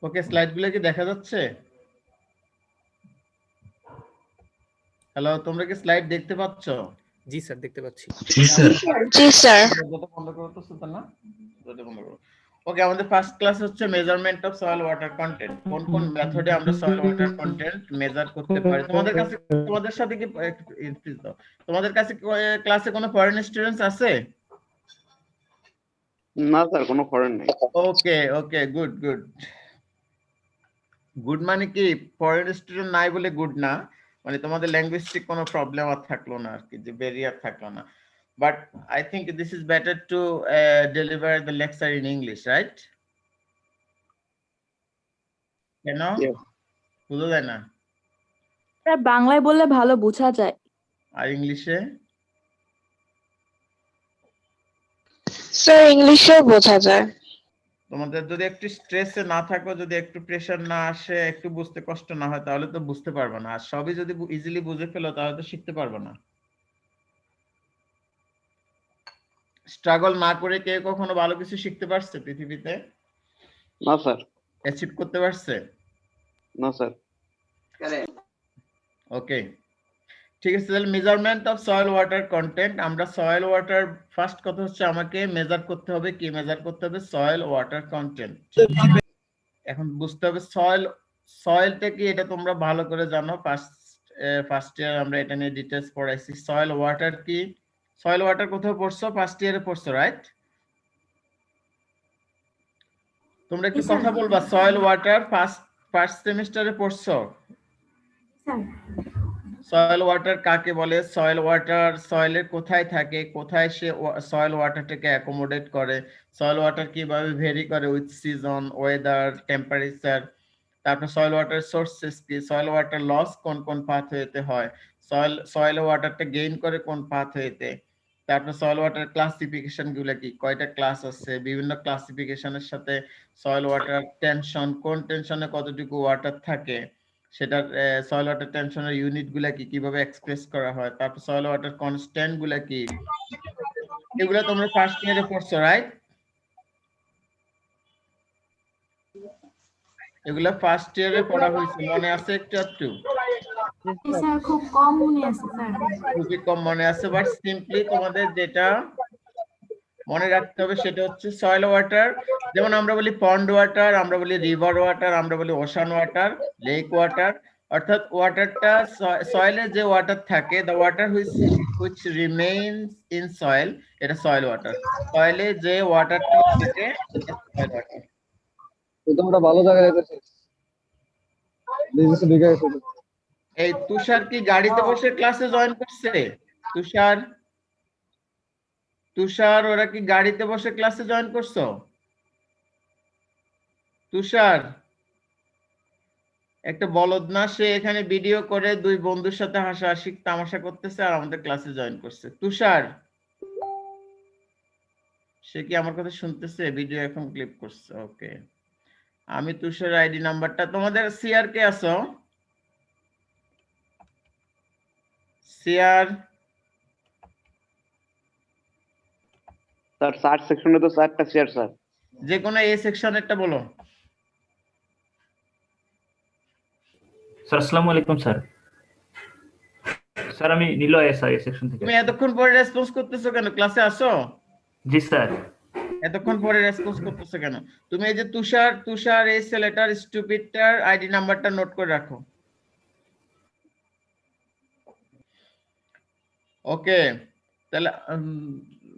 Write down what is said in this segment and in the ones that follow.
ওকে, স্লাইডগুলো কি দেখা যাচ্ছে? হ্যালো, তোমরা কি স্লাইড দেখতে পাচ্ছ? জি স্যার, দেখতে পাচ্ছি। জি স্যার। জি স্যার। বন্ধ করো তো সুলতানা, বন্ধ করো। ওকে, আমাদের ফার্স্ট ক্লাস হচ্ছে measurement of soil water content. কোন কোন মেথডে আমরা সয়েল ওয়াটার কন্টেন্ট মেজার করতে পারি? তোমাদের সাথে কি তোমাদের কাছে ক্লাসে কোনো ফরেন স্টুডেন্টস আছে? না স্যার, কোনো ফরেন নেই। ওকে ওকে, গুড গুড। গুড মানে কি ফরেন স্টুডেন্ট নাই বলে গুড না, মানে তোমাদের ল্যাঙ্গুয়েজটিক কোনো প্রবলেম আর থাকলো না আর কি, যে ব্যারিয়ার থাকলো না। But I think this is better to deliver the lecture in English, right? কেন বুঝা যায় না? স্যার বাংলায় বললে ভালো বোঝা যায়। আর ইংলিশে? স্যার ইংলিশেও বোঝা যায়। তোমাদের যদি একটু স্ট্রেসে না থাকো, যদি একটু প্রেশার না আসে, একটু বুঝতে কষ্ট না হয়, তাহলে তো বুঝতে পারবে না। আর সবই যদি ইজিলি বুঝে ফেলো তাহলে তো শিখতে পারবে না। স্ট্রাগল না করে কেউ কখনো ভালো কিছু শিখতে পারছে পৃথিবীতে? না স্যার। অ্যাচিভ করতে পারছে? না স্যার। ওকে, ঠিক আছে। তাহলে measurement of soil water content, আমরা সয়েল ওয়াটার ফার্স্ট কথা হচ্ছে আমাকে মেজার করতে হবে। কি মেজার করতে হবে? Soil water content. এখন বুঝতে হবে সয়েলটা কি, এটা তোমরা ভালো করে জানো। ফার্স্ট ইয়ার আমরা এটা নিয়ে ডিটেইলস পড়াইছি। সয়েল ওয়াটার কি? সয়েল ওয়াটার কোথাও পড়ছো? ফার্স্ট ইয়ারে পড়ছো, রাইট? তোমরা একটু কথা বলবা। সয়েল ওয়াটার ফার্স্ট সেমিস্টারে পড়ছো? সয়েল ওয়াটার কাকে বলে? সয়েল ওয়াটার সয়েলের কোথায় থাকে, কোথায় সে সয়েল ওয়াটারটাকে অ্যাকোমোডেট করে, সয়েল ওয়াটার কিভাবে ভেরি করে উইথ সিজন, ওয়েদার, টেম্পারেচার। তারপর সয়েল ওয়াটার সোর্সেস কি, সয়েল ওয়াটার লস কোন কোন পাথওয়েতে হয়, সয়েল ওয়াটারটা গেইন করে কোন পাথওয়েতে। তারপর সয়েল ওয়াটার ক্লাসিফিকেশন গুলো কি, কয়টা ক্লাস আছে, বিভিন্ন ক্লাসিফিকেশনের সাথে সয়েল ওয়াটার টেনশন, কোন টেনশনে কতটুকু ওয়াটার থাকে, সেটার সয়েল ওয়াটার টেনশনের ইউনিট গুলা কি, কিভাবে এক্সপ্রেস করা হয়। তারপর সয়েল ওয়াটার কনস্ট্যান্ট গুলা কি, এগুলো তোমরা ফার্স্ট ইয়ারে পড়ছো, রাইট? এগুলা ফার্স্ট ইয়ারে পড়া হয়েছে, মনে আছে একটু একটু? স্যার খুব কম মনে আছে স্যার। খুবই কম মনে আছে। বাট সিম্পলি তোমাদের যেটা মনে রাখতে হবে সেটা হচ্ছে সয়েল ওয়াটার, যেমন আমরা বলি পন্ড ওয়াটার, আমরা বলি রিভার ওয়াটার, আমরা বলি ওশান ওয়াটার, লেক ওয়াটার। অর্থাৎ ওয়াটারটা সয়েলে যে ওয়াটার থাকে, the water which remains in soil, এটা সয়েল ওয়াটার। সয়েলে যে ওয়াটারটা থাকে এটা সয়েল ওয়াটার। তোমরা ভালো জায়গায় যাইতেছিস। এই তুষার কি গাড়িতে বসে ক্লাসে জয়েন করছে? তুষার তুষার ওরা কি গাড়িতে বসে ক্লাসে জয়েন করছো? তুষার একটা বলদ না, সে এখানে ভিডিও করে দুই বন্ধুর সাথে হাসাহাসি তামাশা করতেছে আর আমাদের ক্লাসে জয়েন করছে। তুষার, সে কি আমার কথা শুনতেছে? ভিডিও এখন ক্লিপ করছে। ওকে, আমি তুষার আইডি নাম্বারটা, তোমাদের সিআর কে আছো? সিআর স্যার 60 সেকশনে তো 4টা শেয়ার স্যার। যে কোনো এ সেকশনেরটা বলো। স্যার আসসালামু আলাইকুম স্যার। স্যার আমি নিলয় এসআই সেকশন থেকে। তুমি এতক্ষণ পরে রেসপন্স করতেছো কেন? ক্লাসে আসো? জি স্যার। এতক্ষণ পরে রেসপন্স করতেছো কেন? তুমি এই যে তুষার এই ছেলেটার স্টুপিডটার আইডি নাম্বারটা নোট করে রাখো। ওকে, তাহলে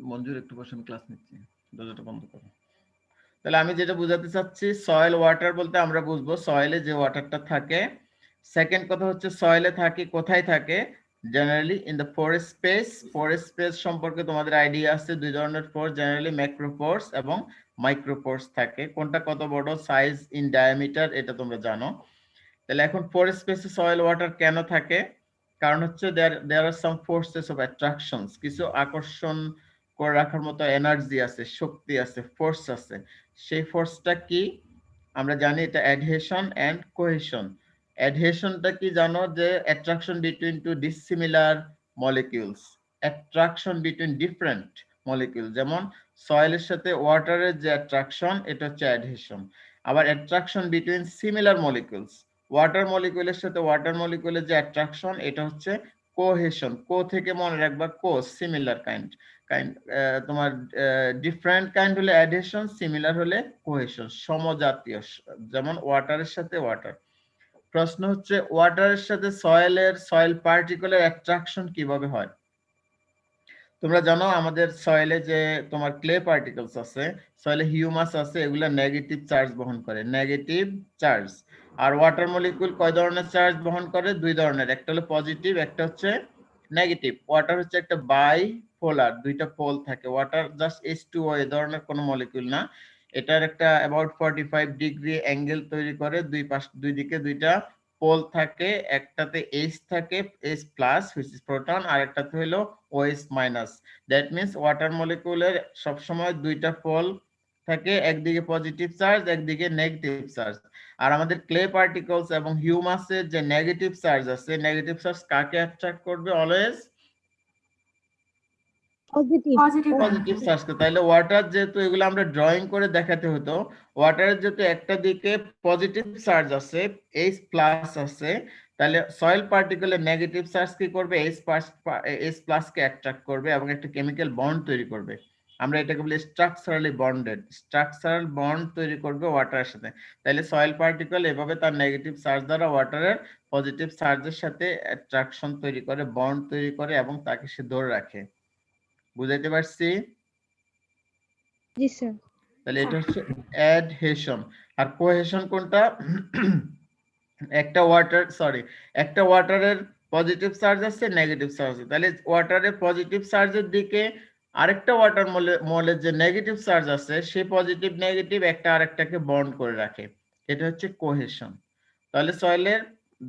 মঞ্জুর একটু বসে, আমি ক্লাস নিচ্ছি, দরজাটা বন্ধ করো। তাহলে আমি যেটা বোঝাতে চাচ্ছি, সয়েল ওয়াটার বলতে আমরা বুঝবো সয়েলে যে ওয়াটারটা থাকে। সেকেন্ড কথা হচ্ছে সয়েলে থাকে কোথায় থাকে? Generally in the poor space. Poor space সম্পর্কে তোমাদের আইডিয়া আছে, দুই ধরনের পোর, জেনারেলি ম্যাক্রোপোরস এবং মাইক্রোপোরস থাকে। কোনটা কত বড় সাইজ ইন ডায়ামিটার এটা তোমরা জানো। তাহলে এখন পোর স্পেসে সয়েল ওয়াটার কেন থাকে? কারণ হচ্ছে দেয়ার আর সাম ফোর্সেস অফ অ্যাট্রাকশনস, কিছু আকর্ষণ করে রাখার মতো এনার্জি আছে, শক্তি আছে, ফোর্স আছে। সেই ফোর্সটা কি? আমরা জানি এটা অ্যাডহেশন এন্ড কোহেশন। অ্যাডহেশনটা কি জানো? যে attraction between two dissimilar molecules, attraction between different molecule. যেমন সয়েলের সাথে ওয়াটারের যে অ্যাট্রাকশন, এটা হচ্ছে অ্যাডহেশন। আবার attraction between similar molecules, water মলিকিউলের সাথে ওয়াটার মলিকিউলের যে অ্যাট্রাকশন এটা হচ্ছে কোহেশন। কো থেকে মনে রাখবা কো সিমিলার কাইন্ড, তোমার ডিফারেন্ট কাইন্ড হলে অ্যাডহেশন, সিমিলার হলে কোহেশন, সমজাতীয়, যেমন ওয়াটারের সাথে ওয়াটার। প্রশ্ন হচ্ছে ওয়াটারের সাথে সয়েল পার্টিকুলার অ্যাট্রাকশন কিভাবে হয়? তোমরা জানো আমাদের সয়েলে যে তোমার ক্লে পার্টিকলস আছে, সয়েলে হিউমাস আছে, এগুলা নেগেটিভ চার্জ বহন করে, নেগেটিভ চার্জ। আর ওয়াটার মলিকিউল কয় ধরনের চার্জ বহন করে? দুই ধরনের, একটা হলো পজিটিভ, একটা হচ্ছে নেগেটিভ। ওয়াটার হচ্ছে একটা বাইপোলার, দুইটা পোল থাকে। ওয়াটার জাস্ট H2O এই ধরনের কোনো মলিকিউল না, এটার একটা অ্যাবাউট 45 ডিগ্রি অ্যাঙ্গেল তৈরি করে, দুই দিকে দুইটা পোল থাকে, একটাতে H থাকে, H plus which is proton, আর একটাতে হলো OH minus. That means water মলিকিউলের সবসময় দুইটা পোল থাকে, একদিকে পজিটিভ চার্জ, একদিকে নেগেটিভ চার্জ। আর আমাদের ক্লে পার্টিকলস এবং হিউমাসের যে নেগেটিভ চার্জ আছে, নেগেটিভ চার্জ কাকে অ্যাট্রাক্ট করবে? অলওয়েজ পজিটিভ চার্জকে। তাইলে ওয়াটার যেহেতু এগুলো আমরা ড্রয়িং করে দেখাতে হতো, ওয়াটারের যেহেতু একটা দিকে পজিটিভ চার্জ আছে, H প্লাস আছে, তাহলে সয়েল পার্টিকেলের নেগেটিভ চার্জ কি করবে? H প্লাস কে অ্যাট্রাক্ট করবে এবং একটা কেমিক্যাল বন্ড তৈরি করবে। আমরা এটাকে বলি স্ট্রাকচারালি বন্ডেড, স্ট্রাকচারাল বন্ড তৈরি করবে ওয়াটারের সাথে। তাহলে সয়েল পার্টিকেল এভাবে তার নেগেটিভ চার্জ দ্বারা ওয়াটারের পজিটিভ চার্জের সাথে অ্যাট্রাকশন তৈরি করে, বন্ড তৈরি করে এবং তাকে সে ধরে রাখে। বুঝাইতে পারছি? জি স্যার। তাহলে এটা হচ্ছে অ্যাডহেশন। আর কোহেশন কোনটা? একটা ওয়াটারের পজিটিভ চার্জ আছে, নেগেটিভ চার্জ আছে, তাহলে ওয়াটারের পজিটিভ চার্জের দিকে আরেকটা ওয়াটার মলের যে নেগেটিভ চার্জ আছে, সে পজিটিভ নেগেটিভ একটা আরেকটাকে বন্ড করে রাখে, এটা হচ্ছে কোহেশন। তাহলে সয়েলের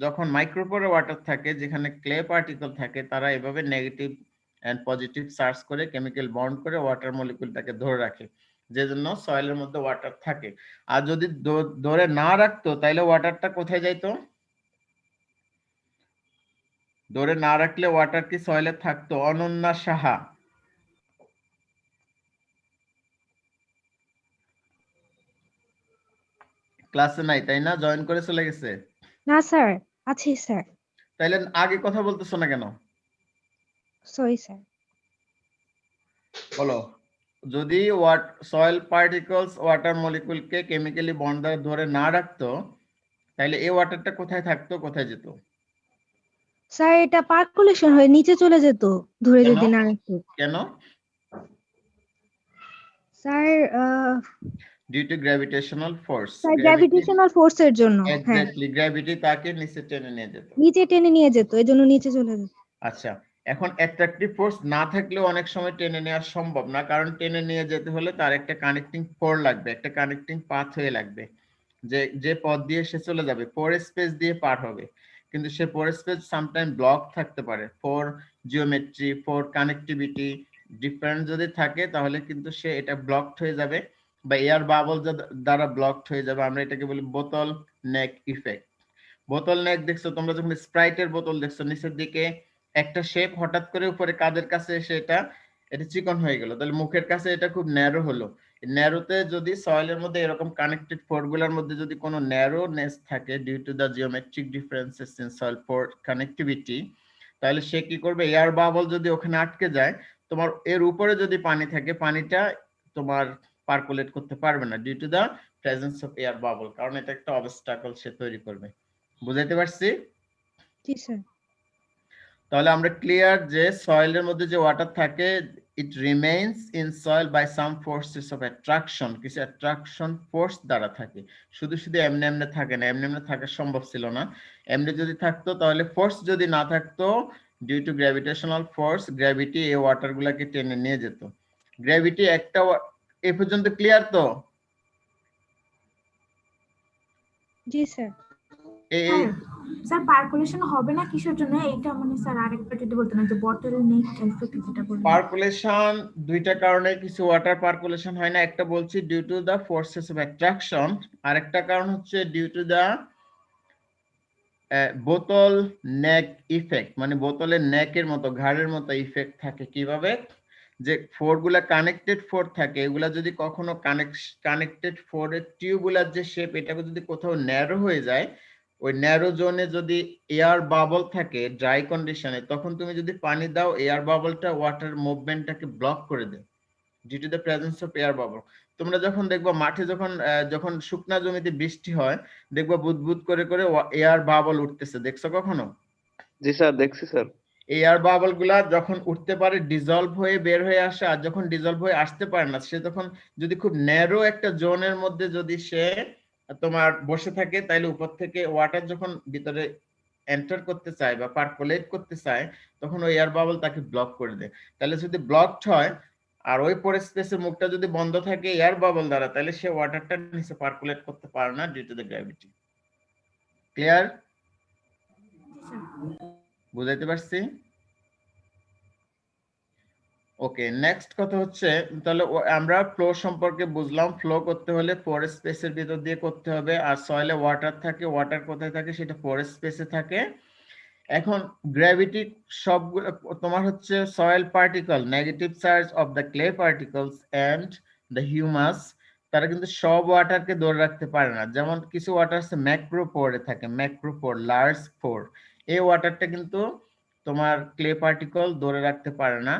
যখন মাইক্রোপোরে ওয়াটার থাকে, যেখানে ক্লে পার্টিকেল থাকে, তারা এভাবে নেগেটিভ এন্ড পজিটিভ চার্জ করে কেমিক্যাল বন্ড করে ওয়াটার মলিকিউলটাকে ধরে রাখে, যে জন্য সয়েলের মধ্যে ওয়াটার থাকে। আর যদি ধরে না রাখতো তাহলে ওয়াটারটা কোথায় যাইতো? ধরে না রাখলে ওয়াটার কি সয়েলে থাকতো? অনন্যা সাহা ক্লাসে নাই তাই না? জয়েন করে চলে গেছে? না স্যার, আছি স্যার। তাইলে আগে কথা বলতেছো না কেন? Sorry sir. বলো। যদি সয়েল পার্টিকলস ওয়াটার মলিকিউলকে কেমিক্যালি বন্ড দ্বারা ধরে না রাখতো, তাহলে এই ওয়াটারটা কোথায় থাকতো, কোথায় যেত? স্যার এটা পার্কুলেশন হয়ে নিচে চলে যেত ধরে কেন? যদি না রাখতো। কেন? Sir due to gravitational force. Sir gravitational ফোর্সের জন্য। হ্যাঁ, এক্স্যাক্টলি, গ্র্যাভিটি তাকে নিচে টেনে নিয়ে যেত। নিচে টেনে নিয়ে যেত, এজন্য নিচে চলে যেত। আচ্ছা, এখন অ্যাট্রাকটিভ ফোর্স না থাকলেও অনেক সময় টেনে নেওয়া সম্ভব না, কারণ টেনে নিয়ে যেতে হলে তার একটা কানেক্টিং পোর লাগবে, একটা কানেক্টিং পাথওয়ে লাগবে, যে পথ দিয়ে সে চলে যাবে, পোর স্পেস দিয়ে পার হবে। কিন্তু সে পোর স্পেস সামটাইম ব্লক থাকতে পারে, for geometry, for connectivity different যদি থাকে, তাহলে কিন্তু সে এটা ব্লকড হয়ে যাবে, বা এয়ার বাবল দ্বারা ব্লকড হয়ে যাবে। আমরা এটাকে বলি বোতল নেক ইফেক্ট। বোতল নেক দেখছো তোমরা, যখন স্প্রাইটের বোতল দেখছো, নিচের দিকে একটা শেপ, হঠাৎ করে উপরে কাদের কাছে এসে এটা চিকন হয়ে গেল, তাহলে মুখের কাছে এটা খুব ন্যারো হলো। ন্যারোতে যদি সয়েলের মধ্যে এরকম কানেক্টেড পোরগুলোর মধ্যে যদি কোনো ন্যারোনেস থাকে due to the geometric differences in soil pore connectivity, তাহলে সে কি করবে? এয়ার বাবল যদি ওখানে আটকে যায়, তোমার এর উপরে যদি পানি থাকে, পানিটা তোমার পার্কুলেট করতে পারবে না due to the presence of air bubble, কারণ এটা একটা অবস্টাকল সে তৈরি করবে। বুঝাইতে পারছি? জি স্যার। তাহলে আমরা ক্লিয়ার যে সয়েলের মধ্যে যে ওয়াটার থাকে, it remains in soil by some forces of attraction, কিছু অ্যাট্রাকশন ফোর্স দ্বারা থাকে। শুধু এমনি এমনি থাকে না, এমনি এমনি থাকা সম্ভব ছিল না। এমনি যদি থাকতো, তাহলে ফোর্স যদি না থাকতো, due to gravitational force, gravity এই ওয়াটার গুলাকে টেনে নিয়ে যেত। গ্র্যাভিটি একটা, এ পর্যন্ত ক্লিয়ার তো? জি স্যার। স্যার পার্কুলেশন হবে না কিসের জন্য, এইটা মানে স্যার আরেকবার যদি বলতেন, যে বটল নেক এফেক্ট যেটা বললেন। পার্কুলেশন দুইটা কারণে কিছু ওয়াটার পার্কুলেশন হয় না, একটা বলছি due to the forces of attraction, আরেকটা কারণ হচ্ছে ডিউ টু দা বোতল নেক ইফেক্ট, মানে বোতলের নেকের মতো, ঘাড়ের মতো ইফেক্ট থাকে। কিভাবে? যে ফোর গুলা কানেক্টেড ফোর থাকে, এগুলা যদি কখনো কানেক্টেড ফোর এর টিউবুলার যে শেপ, এটাকে যদি কোথাও ন্যারো হয়ে যায়, ওই ন্যারো জোনে যদি এয়ার বাবল থাকে ড্রাই কন্ডিশনে, তখন তুমি যদি পানি দাও, এয়ার বাবলটা ওয়াটার মুভমেন্টটাকে ব্লক করে দেয় due to the presence of air bubble. তোমরা যখন দেখবা মাঠে যখন শুকনা জমিতে বৃষ্টি হয়, দেখবা বুদবুদ করে করে এয়ার বাবল উঠতেছে, দেখছো কখনো? জি স্যার, দেখছি স্যার। এয়ার বাবল গুলা যখন উঠতে পারে ডিজলভ হয়ে বের হয়ে আসে, আর যখন ডিজলভ হয়ে আসতে পারে না, সে তখন যদি খুব ন্যারো একটা জোনের মধ্যে যদি সে তোমার বসে থাকে, তাহলে উপর থেকে ওয়াটার যখন ভিতরে এন্টার করতে চায় বা পার্কুলেট করতে চায়, তখন ওই এয়ার বাবল তাকে ব্লক করে দেয়। তাহলে যদি ব্লকড হয় আর ওই পরে স্পেসের মুখটা যদি বন্ধ থাকে এয়ার বাবল দ্বারা, তাহলে সে ওয়াটারটা নিচে পার্কুলেট করতে পারে না due to the gravity. Clear? বুঝাইতে পারছি? ওকে, নেক্সট কথা হচ্ছে, তাহলে আমরা ফ্লো সম্পর্কে বুঝলাম। ফ্লো করতে হলে পোর স্পেসের ভিতর দিয়ে করতে হবে, আর সয়েলে ওয়াটার থাকে, ওয়াটার কোথায় থাকে, সেটা পোর স্পেসে থাকে। এখন গ্র্যাভিটি সবগুলো তোমার হচ্ছে soil particle, negative charge of the clay particles and the humus, তারা কিন্তু সব ওয়াটারকে ধরে রাখতে পারে না। যেমন কিছু ওয়াটার আছে ম্যাক্রোপোরে থাকে, ম্যাক্রোপোর, লার্জ পোর, এই ওয়াটারটা কিন্তু তোমার ক্লে পার্টিকল ধরে রাখতে পারে না,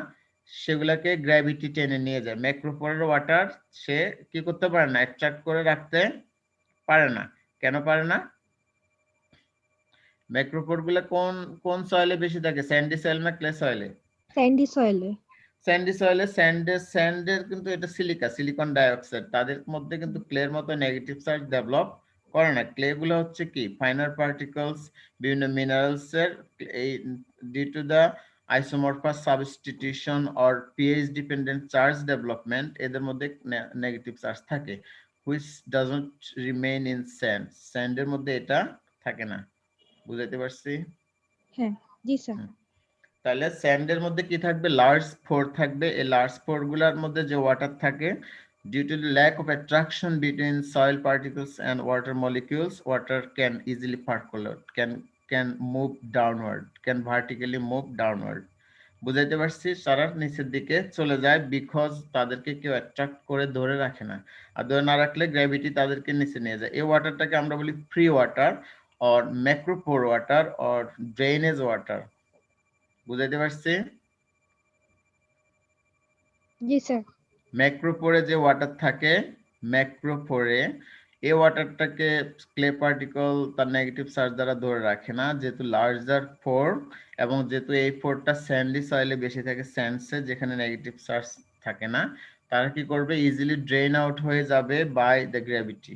সেগুলাকে গ্র্যাভিটি টেনে নিয়ে যায়। ম্যাক্রোপোরের ওয়াটার সে কি করতে পারে না, অ্যাট্রাক্ট করে রাখতে পারে না। কেন পারে না? ম্যাক্রোপোর গুলা কোন কোন সয়েলে বেশি থাকে, স্যান্ডি সয়েল না ক্লে সয়েলে? স্যান্ডি সয়েলে। স্যান্ডি সয়েলে স্যান্ডের কিন্তু এটা সিলিকন ডাইঅক্সাইড, তাদের মধ্যে কিন্তু ক্লের মতো নেগেটিভ চার্জ ডেভেলপ করে না। ক্লে গুলো হচ্ছে কি ফাইনার পার্টিকলস, বিভিন্ন মিনারেলস এর এই due to the isomorphous substitution or pH dependent charge development, এদের মধ্যে নেগেটিভ চার্জ থাকে, which doesn't remain in sand, স্যান্ডের মধ্যে এটা থাকে না। বুঝাইতে পারছি? হ্যাঁ, জি স্যার। তাহলে স্যান্ডের মধ্যে কি থাকবে, লার্জ পোর থাকবে। এই লার্জ পোর গুলার মধ্যে যে ওয়াটার থাকে, due to the lack of attraction between soil particles and water molecules, water can easily percolate, can move downward, can vertically move downward. বুঝাইতে পারছি? তারা নিচের দিকে চলে যায়, বিকজ তাদেরকে কেউ অ্যাট্রাক্ট করে ধরে রাখে না, আর ধরে না রাখলে গ্র্যাভিটি তাদেরকে নিচে নিয়ে যায়। এই ওয়াটারটাকে আমরা বলি free water or macropore water or drainage water. বুঝাইতে পারছি? জি স্যার। ম্যাক্রোপোরে যে ওয়াটার থাকে, ম্যাক্রোপোরে এই ওয়াটারটাকে ক্লে পার্টিকল তার নেগেটিভ চার্জ দ্বারা ধরে রাখে না, যেহেতু লার্জার পোর, এবং যেহেতু এই পোরটা স্যান্ডি সয়েলে বেশি থাকে, স্যান্ডসে যেখানে নেগেটিভ চার্জ থাকে না, তারা কি করবে, ইজিলি ড্রেন আউট হয়ে যাবে বাই দ্য গ্র্যাভিটি।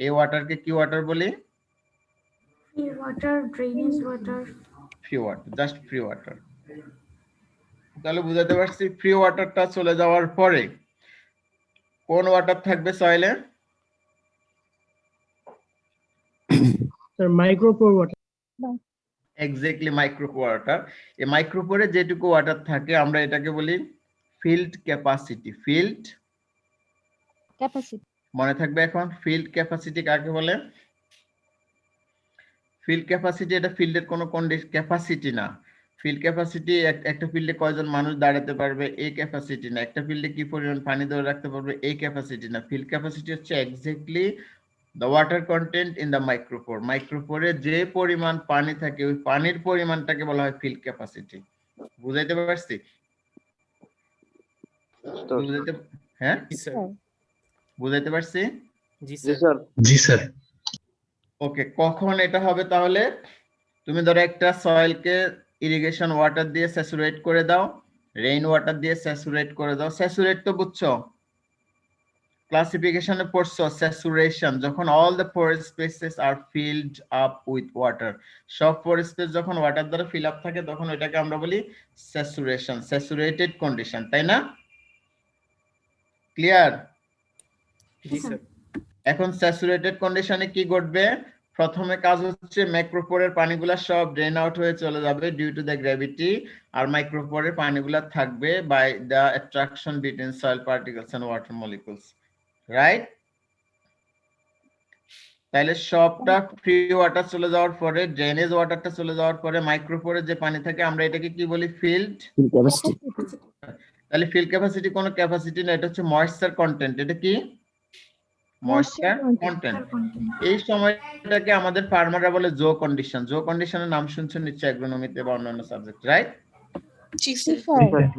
এই ওয়াটারকে কি ওয়াটার বলি? Free water, drainage water. Free water, just free water. তাহলে বুঝাতে পারছি? ফ্রি ওয়াটারটা চলে যাওয়ার পরে কোন ওয়াটার থাকবে সয়েলে? Sir micropore water. Exactly, micropore water. এই মাইক্রোপোরে যেটুকু ওয়াটার থাকে আমরা এটাকে বলি ফিল্ড ক্যাপাসিটি। Field capacity. মনে থাকবে এখন, ফিল্ড ক্যাপাসিটি কাকে বলে? ফিল্ড ক্যাপাসিটি এটা ফিল্ডের কোনো ক্যাপাসিটি না। ফিল্ড ক্যাপাসিটি একটা ফিল্ডে কয়জন মানুষ দাঁড়াতে পারবে এই ক্যাপাসিটি না, একটা ফিল্ডে কি পরিমাণ পানি ধরে রাখতে পারবে এই ক্যাপাসিটি না। ফিল্ড ক্যাপাসিটি হচ্ছে exactly the water content in the micropore, মাইক্রোপোরে যে পরিমাণ পানি থাকে ওই পানির পরিমাণটাকে বলা হয় ফিল্ড ক্যাপাসিটি। বুঝাইতে পারছি? বুঝাইতে, হ্যাঁ বুঝাইতে পারছি? জি স্যার। জি স্যার। ওকে, কখন এটা হবে তাহলে? তুমি ধরো একটা সয়েলকে ইরিগেশন ওয়াটার দিয়ে স্যাচুরেট করে দাও, রেইন ওয়াটার দিয়ে স্যাচুরেট করে দাও। স্যাচুরেট তো বুঝছো, ক্লাসিফিকেশনে পড়ছো স্যাচুরেশন, যখন all the pore spaces are filled up with water, সব পোর স্পেস যখন ওয়াটার দ্বারা ফিল আপ থাকে তখন ওইটাকে আমরা বলি স্যাচুরেশন, স্যাচুরেটেড কন্ডিশন, তাই না? ক্লিয়ার? জি স্যার। এখন স্যাচুরেটেড কন্ডিশনে কি ঘটবে? প্রথমে কাজ হচ্ছে ম্যাক্রোপোরের পানিগুলা সব ড্রেন আউট হয়ে চলে যাবে ডিউ টু দ্য গ্র্যাভিটি, আর মাইক্রোপোরের পানিগুলা থাকবে by the attraction between soil particles and water molecules, right? তাহলে সবটা ফ্রি ওয়াটার চলে যাওয়ার পরে, ড্রেনেজ ওয়াটারটা চলে যাওয়ার পরে মাইক্রোপোরে যে পানি থাকে আমরা এটাকে কি বলি? ফিল্ড তাহলে ফিল ক্যাপাসিটি কোনো ক্যাপাসিটি না, এটা হচ্ছে ময়েশ্চার কন্টেন্ট। এটা কি? Moisture content. এই সময়টাকে আমাদের ফার্মাররা বলে জো কন্ডিশন। জো কন্ডিশনের নাম শুনছেন নিশ্চয়ই অ্যাগ্রোনমিতে বা অন্যান্য সাবজেক্ট, রাইট? জি স্যার।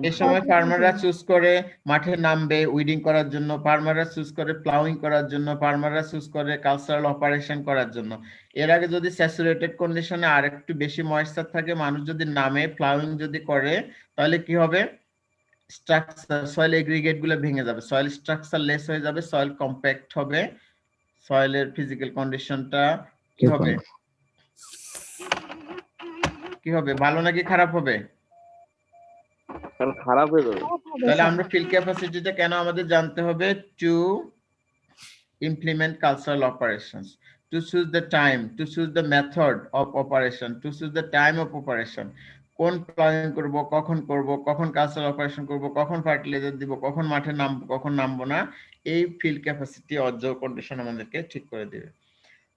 এই সময় ফার্মাররা চুজ করে মাঠে নামবে উইডিং করার জন্য, ফার্মাররা চুজ করে প্লাউইং করার জন্য, ফার্মাররা চুজ করে কালচারাল অপারেশন করার জন্য। এর আগে যদি স্যাচুরেটেড কন্ডিশনে আর একটু বেশি ময়েশ্চার থাকে, মানুষ যদি নামে প্লাউইং যদি করে, তাহলে কি হবে? স্ট্রাকচার, সয়েল এগ্রিগেট গুলো ভেঙে যাবে, সয়েল স্ট্রাকচার লেস হয়ে যাবে, সয়েল কম্প্যাক্ট হবে, সয়েলের ফিজিক্যাল কন্ডিশনটা কি হবে? কি হবে, ভালো নাকি খারাপ হবে? স্যার খারাপ হয়ে যাবে। তাহলে আমরা ফিল ক্যাপাসিটিটা কেন আমাদের জানতে হবে? To implement cultural operations, to choose the time, to choose the method of operation, to choose the time of operation, কোন প্ল্যান করব, কখন করব, কখন কালচারাল অপারেশন করব, কখন ফার্টিলাইজার দিব, কখন মাঠে নামবো, কখন নামবো না, এই ফিল্ড ক্যাপাসিটি অর্জন কন্ডিশন আমাদেরকে ঠিক করে দিবে।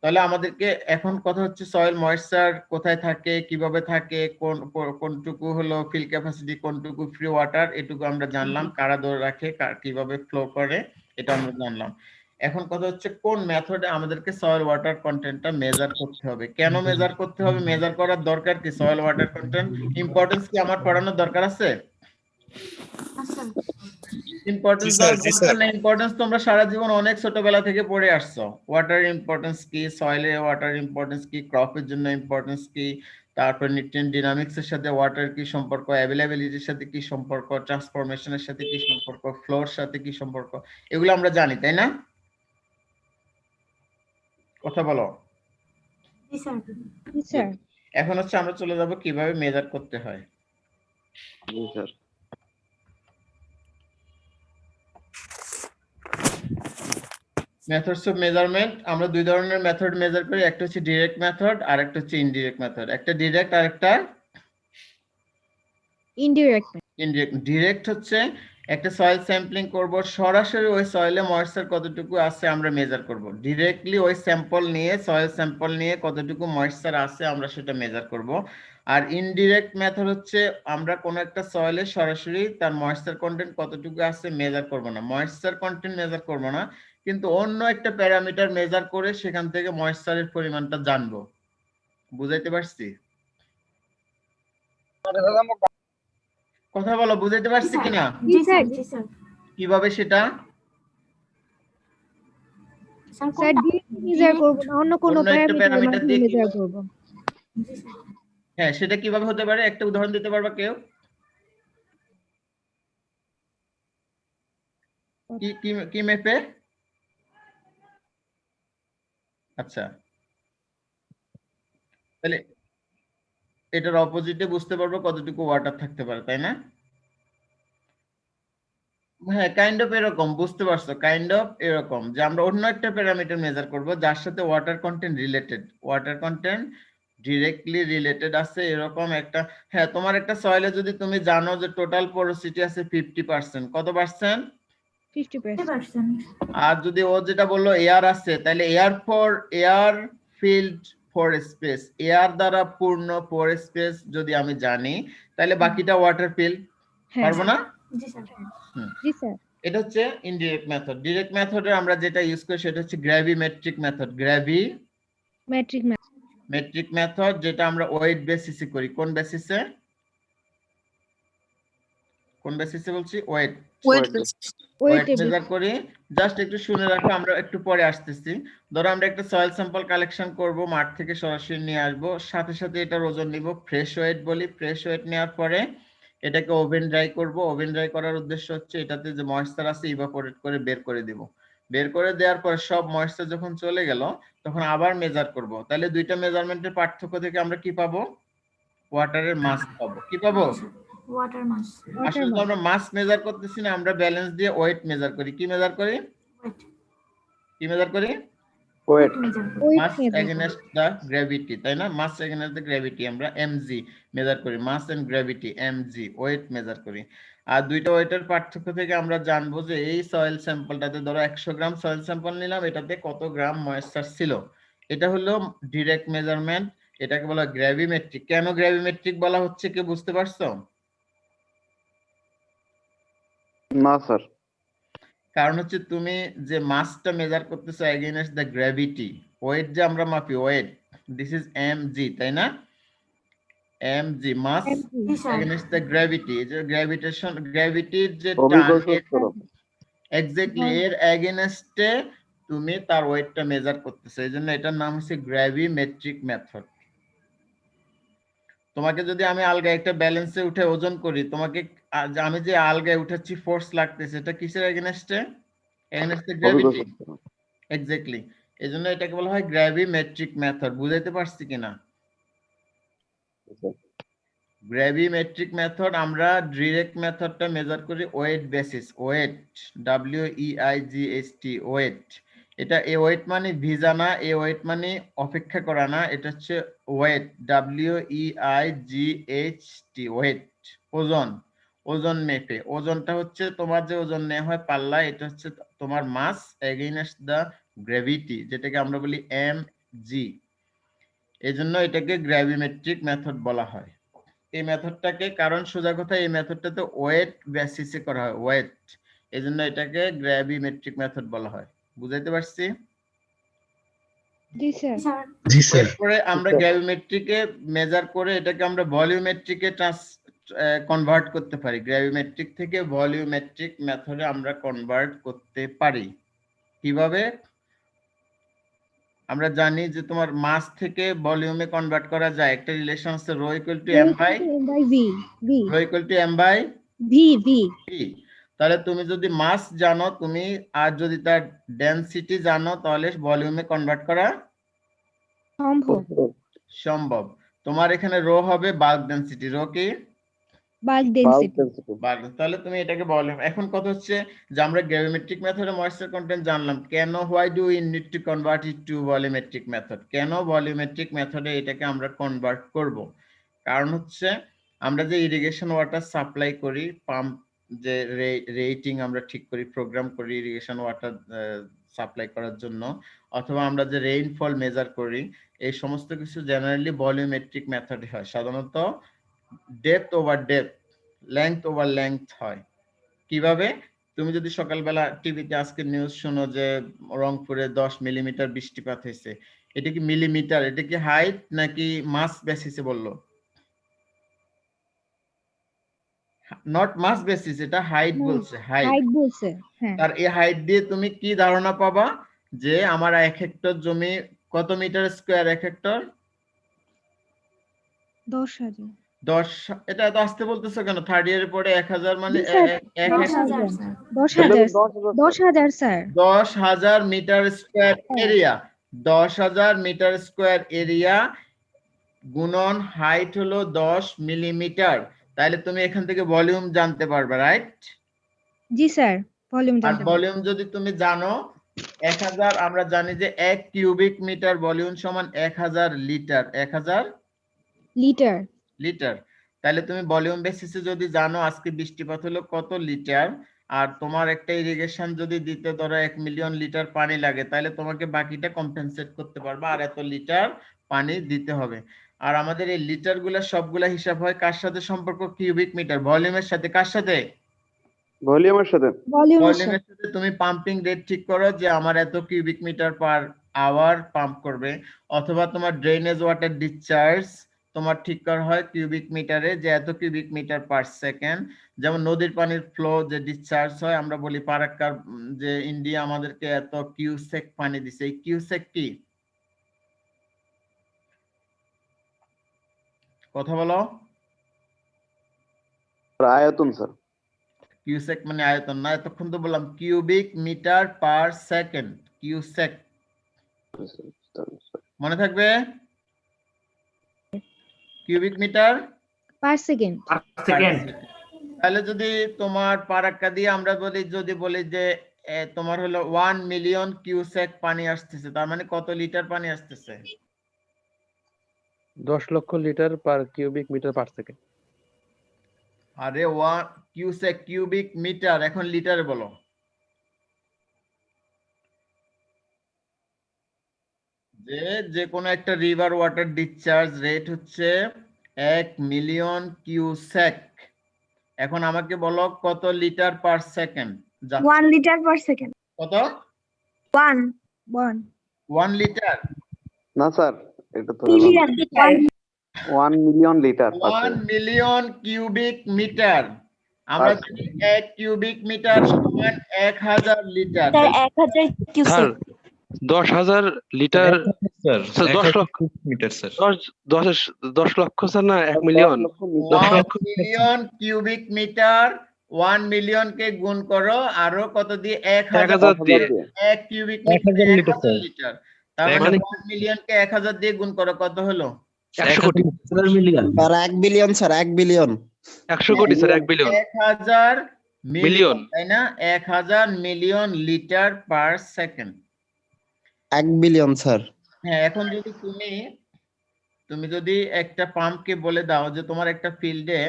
তাহলে আমাদেরকে এখন কথা হচ্ছে সয়েল ময়েশ্চার কোথায় থাকে, কিভাবে থাকে, কোনটুকু হলো ফিল ক্যাপাসিটি, কোনটুকু ফ্রি ওয়াটার, এটুকু আমরা জানলাম। কারা ধরে রাখে, কিভাবে ফ্লো করে, এটা আমরা জানলাম। এখন কথা হচ্ছে কোন মেথডে আমাদেরকে সয়েল ওয়াটার কন্টেন্টটা মেজার করতে হবে, কেন মেজার করতে হবে, মেজার করার দরকার কি, সয়েল ওয়াটার কন্টেন্ট ইম্পর্টেন্স কি আমার পড়ানোর দরকার আছে? ইম্পর্টেন্স দরকার না, ইম্পর্টেন্স তোমরা সারা জীবন অনেক ছোটবেলা থেকে পড়ে আসছো। ওয়াটার ইম্পর্টেন্স কি, সয়েলে ওয়াটার ইম্পর্টেন্স কি, ক্রপের জন্য ইম্পর্টেন্স কি, তারপর নিউট্রিয়েন্ট ডাইনামিক্স এর সাথে ওয়াটার কি সম্পর্ক, অ্যাভেলেবিলিটির সাথে কি সম্পর্ক, ট্রান্সফরমেশনের সাথে কি সম্পর্ক, ফ্লোর সাথে কি সম্পর্ক, এগুলো আমরা জানি, তাই না? কথা বলো। জি স্যার। জি স্যার। এখন হচ্ছে আমরা চলে যাব কিভাবে মেজার করতে হয়। জি স্যার। মেথডস অফ মেজারমেন্ট, আমরা দুই ধরনের মেথড মেজার করি, একটা হচ্ছে ডাইরেক্ট মেথড আর একটা হচ্ছে ইনডিরেক্ট মেথড। একটা ডাইরেক্ট আর একটা ইনডিরেক্ট। ইনডিরেক্ট। ডাইরেক্ট হচ্ছে একটা সয়েল স্যাম্পলিং করব, সরাসরি ওই সয়েলে ময়েশ্চার কতটুকু আছে আমরা মেজার করব, ডাইরেক্টলি ওই স্যাম্পল নিয়ে, সয়েল স্যাম্পল নিয়ে কতটুকু ময়েশ্চার আছে আমরা সেটা মেজার করব। আর ইনডিরেক্ট মেথড হচ্ছে আমরা কোনো একটা সয়েলে সরাসরি তার ময়েশ্চার কন্টেন্ট কতটুকু আছে মেজার করব না, ময়েশ্চার কন্টেন্ট মেজার করব না, কিন্তু অন্য একটা প্যারামিটার মেজার করে সেখান থেকে ময়েশ্চারের পরিমাণটা জানবো। বুঝাইতে পারছি? কথা বলো, বুঝাইতে পারছি কিনা? জি স্যার। জি স্যার। কিভাবে সেটা? স্যার স্যার ডিরেক্ট মেজার করব না, অন্য কোনো অন্য একটা প্যারামিটারের প্যারামিটার মাধ্যমে দিয়ে মেজার কিভাবে? করব। জি স্যার। হ্যাঁ, সেটা কিভাবে হতে পারে, একটা উদাহরণ দিতে পারবা কেউ? কি কি কি মেপে? আচ্ছা, তাহলে এটার অপোজিটে বুঝতে পারবো কতটুকু ওয়াটার থাকতে পারে, তাই না? হ্যাঁ, কাইন্ড অফ এরকম, বুঝতে পারছো, কাইন্ড অফ এরকম যে আমরা অন্য একটা প্যারামিটার মেজার করব যার সাথে water content related, water content directly related আছে এরকম একটা। হ্যাঁ, তোমার একটা সয়েলে যদি তুমি জানো যে টোটাল পোরোসিটি আছে 50%, কত পার্সেন্ট? 50%। আর যদি ও যেটা বললো এয়ার আছে, তাহলে air for air field for space, air দ্বারা পূর্ণ ফর স্পেস যদি আমি জানি, তাহলে বাকিটা ওয়াটার ফিল্ড, হ্যাঁ পারবো না? জি স্যার। জি স্যার। এটা হচ্ছে ইনডিরেক্ট মেথড। ডাইরেক্ট মেথডে আমরা যেটা ইউজ করি সেটা হচ্ছে গ্র্যাভিমেট্রিক মেথড। মেট্রিক মেথড যেটা আমরা ওয়েট বেসিসে করি। কোন বেসিসে? কোন বেসিসে বলছি? ওয়েট মেজার করি। জাস্ট একটু শুনে রাখো, আমরা একটু পরে আসতেছি। ধরো আমরা একটা সয়েল স্যাম্পল কালেকশন করব, মাঠ থেকে সরাসরি নিয়ে আসবো, সাথে সাথে এটার ওজন নিব, ফ্রেশ ওয়েট বলি। ফ্রেশ ওয়েট নেওয়ার পরে এটাকে ওভেন ড্রাই করব। ওভেন ড্রাই করার উদ্দেশ্য হচ্ছে এটাতে যে ময়েশ্চার আছে ইভাপোরেট করে বের করে দিব। বের করে দেওয়ার পর সব ময়েশ্চার যখন চলে গেল তখন আবার মেজার করব। তাহলে দুইটা মেজারমেন্টের পার্থক্য থেকে আমরা কি পাবো? ওয়াটারের মাস পাবো। কি পাবো? ওয়াটার মাস। আসলে তো আমরা মাস মেজার করতেছি না, আমরা ব্যালেন্স দিয়ে ওয়েট মেজার করি। কি মেজার করি? ওয়েট। কি মেজার করি? Weight. Mass against the gravity, তাই না? মাস এগেইনস্ট দা গ্র্যাভিটি আমরা এমজি মেজার করি, mass and gravity MG, weight measure করি। আর দুইটা ওয়েটের পার্থক্য থেকে আমরা জানবো যে এই সয়েল স্যাম্পলটাতে ধরো 100 গ্রাম সয়েল স্যাম্পল নিলাম, এটাতে কত গ্রাম ময়েশ্চার ছিল। এটা হলো ডাইরেক্ট মেজারমেন্ট, এটাকে বলা গ্র্যাভিমেট্রিক। কেন গ্র্যাভিমেট্রিক বলা হচ্ছে কি বুঝতে পারছো? না স্যার। কারণ হচ্ছে তুমি যে মাসটা মেজার করতেছো এগেইনস্ট দ্য গ্র্যাভিটি, ওয়েট যে আমরা মাপি ওয়েট, দিস ইজ mg, তাই না? mg mass g sir. Against the gravity, এই যে গ্র্যাভিটির যে টান, অভিকর্ষজ ত্বরণ। এক্স্যাক্টলি এর এগেইনস্টে তুমি তার ওয়েটটা মেজার করতেছো, এই জন্য এটার নাম হচ্ছে গ্র্যাভিমেট্রিক মেথড। তোমাকে যদি আমি আলগায় একটা ব্যালেন্সে উঠে ওজন করি, তোমাকে আমি যে আলগায় উঠাচ্ছি ফোর্স লাগতেছে, এটা কিসের এগেইনস্টে? Against the gravity. অভিকর্ষজ ত্বরণ। এক্স্যাক্টলি, এজন্য এটাকে বলা হয় গ্র্যাভিমেট্রিক মেথড। বুঝাইতে পারছি কিনা? গ্র্যাভিমেট্রিক মেথড, আমরা ডিরেক্ট মেথডটা মেজার করি weight basis, weight WEIGHT weight. এটা এ ওয়েট মানে ভিজা না, এ ওয়েট মানে অপেক্ষা করা না, এটা হচ্ছে ওয়েট WEIGHT ওয়েট, ওজন। ওজন মেপে, ওজনটা হচ্ছে তোমার যে ওজন নেওয়া হয় পাল্লা, এটা হচ্ছে তোমার মাস এগেইনস্ট দ্য গ্র্যাভিটি, যেটাকে আমরা বলি mg। এজন্য এটাকে গ্র্যাভিমেট্রিক মেথড বলা হয় এই মেথডটাকে। কারণ সোজা কথা এই মেথডটাতে ওয়েট বেসিসে করা হয়, ওয়েট, এজন্য এটাকে গ্র্যাভিমেট্রিক মেথড বলা হয়। বুঝাইতে পারছি? জি স্যার। স্যার এরপরে আমরা গ্র্যাভিমেট্রিকে মেজার করে এটাকে আমরা ভলিউমেট্রিকে কনভার্ট করতে পারি, গ্র্যাভিমেট্রিক থেকে ভলিউমেট্রিক মেথডে আমরা কনভার্ট করতে পারি। কিভাবে? আমরা জানি যে তোমার মাস থেকে ভলিউমে কনভার্ট করা যায়, একটা রিলেশন আছে rho equal to m by V V rho equal to m by V V v। তাহলে তুমি যদি মাস জানো তুমি, আর যদি তার ডেনসিটি জানো, তাহলে ভলিউমে কনভার্ট করা সম্ভব। সম্ভব। তোমার এখানে রো হবে বাল্ক ডেনসিটি, রো কি? Bulk bulk density. Density. Bulk. তাহলে তুমি এটাকে ভলিউম। এখন কথা হচ্ছে যে আমরা গ্র্যাভিমেট্রিক মেথডে ময়েশ্চার কন্টেন্ট জানলাম, কেন why do we need to convert it to volumetric method? কেন ভলিউমেট্রিক মেথডে এটাকে আমরা কনভার্ট করব? কারণ হচ্ছে আমরা যে ইরিগেশন ওয়াটার সাপ্লাই করি, পাম্প যে রেটিং আমরা ঠিক করি, প্রোগ্রাম করি ইরিগেশন ওয়াটার সাপ্লাই করার জন্য, অথবা আমরা যে রেইনফল মেজার করি, এই সমস্ত কিছু জেনারেলি ভলিউমেট্রিক মেথডে হয়। সাধারণত depth over depth, length over length হয়। কিভাবে? তুমি যদি সকালবেলা টিভিতে আজকে নিউজ শোনো যে রংপুরে 10 মিলিমিটার বৃষ্টিপাত হয়েছে, এটা কি মিলিমিটার, এটা কি হাইট নাকি মাস বেসিসে বললো? নট মাস বেসিস, এটা হাইট বলছে, হাইট। হাইট বলছে, হ্যাঁ। তার এই হাইট দিয়ে তুমি কি ধারণা পাবা যে আমার 1 হেক্টর জমি কত মিটার স্কয়ার? 1 হেক্টর 10,000। 10। এটা এত আসতে বলতেছো কেন? থার্ড ইয়ারের পরে 1000 মানে জি sir, 1 hectare 10,000 10,000 sir. 10,000 metre square area, 10,000 metre square area গুণন হাইট হলো 10 মিলিমিটার। তাহলে তুমি এখান থেকে ভলিউম জানতে পারবে, রাইট? জি স্যার, ভলিউম আর জানতে পারবো। ভলিউম যদি তুমি জানো 1000, আমরা জানি যে 1 কিউবিক মিটার ভলিউম সমান 1000 লিটার, 1000 লিটার। লিটার। তাহলে তুমি ভলিউম বেসিসে যদি জানো আজকে বৃষ্টিপাত হলো কত লিটার, আর তোমার একটা ইরিগেশন যদি দিতে ধরো 1 মিলিয়ন লিটার পানি লাগে, তাহলে তোমাকে বাকিটা কম্পেনসেট করতে পারবা, আর এত লিটার পানি দিতে হবে। আর আমাদের এই লিটার গুলা সবগুলা হিসাব হয় কার সাথে সম্পর্ক? কিউবিক মিটার, ভলিউমের সাথে। কার সাথে? ভলিউমের সাথে। ভলিউমের সাথে। ভলিউমের সাথে। তুমি পাম্পিং রেট ঠিক করো যে আমার এত cubic metre per hour pump করবে, অথবা তোমার ড্রেনেজ ওয়াটার ডিসচার্জ তোমার ঠিক করা হয় কিউবিক মিটারে, যে এত কিউবিক মিটার পার সেকেন্ড। যেমন নদীর পানির ফ্লো যে ডিসচার্জ হয়, আমরা বলি পারাক্কার যে ইন্ডিয়া আমাদেরকে এত কিউসেক পানি দিছে, এই কিউসেক কি? কথা বলো। আয়তন স্যার। কিউসেক মানে আয়তন না, এতক্ষণ তো বললাম cubic metre per second, cusec. মনে থাকবে? Cubic metre per second. Second. তাহলে যদি তোমার পারাক্কা দিয়ে আমরা যদি বলি যে তোমার হলো 1 মিলিয়ন কিউসেক পানি আসতেছে, তার মানে কত লিটার পানি আসতেছে? 10 lakh litre per cubic metre per second. আরে 1 কিউসেক, কিউবিক মিটার, এখন লিটারে বলো। যে কোনো একটা রিভার ওয়াটার ডিসচার্জ রেট হচ্ছে 1 মিলিয়ন কিউসেক। এখন আমাকে বলো কত litre per second? 1 litre per second. কত? 1 1 লিটার? না স্যার, এটা তো million. 1 million litre 1 million cubic metre. আমরা জানি 1 কিউবিক মিটার সমান 1000 litre. Sir 1000 sir cusec. 10,000 litre sir sir 10 lakh metre sir. 10 লক্ষ স্যার না 1 মিলিয়ন 10 1 লক্ষ মিলিয়ন কিউবিক মিটার 1 মিলিয়ন কে গুণ করো আরো কত দিয়ে? 1000 দিয়ে 1 কিউবিক 1000 লিটার স্যার। লিটার। তার মানে মানে 1 মিলিয়ন কে 1000 দিয়ে গুণ করো, কত হলো? 100 কোটি million. Sir 1 billion sir 1 billion 100 কোটি স্যার 1 বিলিয়ন 1000 মিলিয়ন, মিলিয়ন। তাই না? 1000 million litre per second. 1 billion sir. হ্যাঁ, এখন যদি তুমি যদি একটা পাম্পকে বলে দাও যে তোমার একটা ফিল্ডে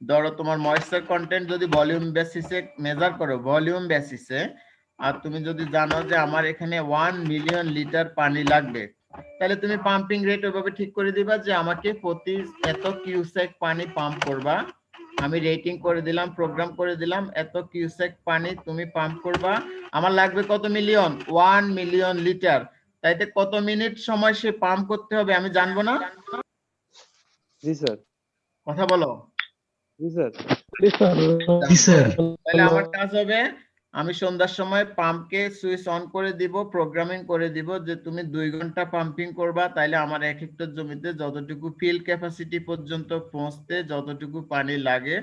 ধরো তোমার ময়েশ্চার কন্টেন্ট যদি ভলিউম বেসিসে মেজার করো, ভলিউম বেসিসে, আর তুমি যদি জানো যে আমার এখানে 1 মিলিয়ন লিটার পানি লাগবে, তাহলে তুমি পাম্পিং রেট ওইভাবে ঠিক করে দিবা যে আমাকে প্রতি এত কিউসেক পানি পাম্প করবা। আমি রেটিং করে দিলাম, প্রোগ্রাম করে দিলাম, এত কিউসেক পানি তুমি পাম্প করবা, আমার লাগবে কত মিলিয়ন? 1 million litre. তাইতে কত মিনিট সময় সে পাম্প করতে হবে আমি জানবো না? জি স্যার কথা বলো। জি স্যার তাহলে আমার কাজ হবে আমি সন্ধ্যার সময় পাম্পকে সুইচ অন করে দিব, প্রোগ্রামিং করে দিব যে তুমি 2 ঘন্টা পাম্পিং করবা, তাইলে আমার 1 হেক্টর জমিতে যতটুকু ফিল ক্যাপাসিটি পর্যন্ত পৌঁছতে যতটুকু পানি লাগে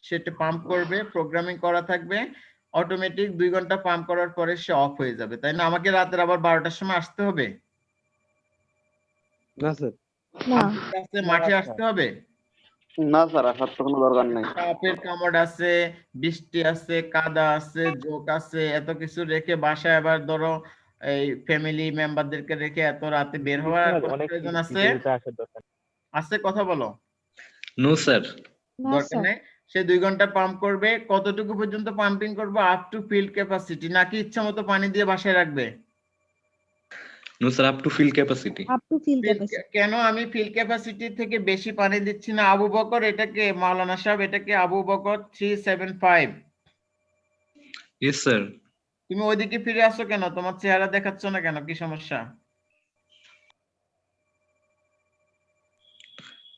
সেটা পাম্প করবে, প্রোগ্রামিং করা থাকবে, অটোমেটিক 2 ঘন্টা পাম্প করার পরে সে অফ হয়ে যাবে। তাই না? আমাকে রাতের আবার 12টার সময় আসতে হবে? না স্যার না কাছে মাঠে আসতে হবে? না স্যার, আসার তো কোনো দরকার নাই। সাপের কামড় আছে, বৃষ্টি আছে, কাদা আছে, জোক আছে, এত কিছু রেখে বাসায় আবার ধরো এই ফ্যামিলি মেম্বারদেরকে রেখে এত রাতে বের হওয়ার কোনো প্রয়োজন আছে? আছে, কথা বলো। No sir. না দরকার স্যার নেই। সে 2 ঘন্টা পাম্প করবে, কতটুকু পর্যন্ত পাম্পিং করবে? আপ টু ফিল্ড ক্যাপাসিটি, নাকি ইচ্ছা মতো পানি দিয়ে বাসায় রাখবে? No sir, up to fill capacity. Up to fill capacity. কেন আমি ফিল ক্যাপাসিটি থেকে বেশি পানি দিচ্ছি না? আবু বকর, এটাকে মাওলানা সাহেব, এটাকে আবু বকর 375। Yes sir. তুমি ওইদিকে ফিরে আসো কেন? তোমার চেহারা দেখাচ্ছ না কেন? কি সমস্যা?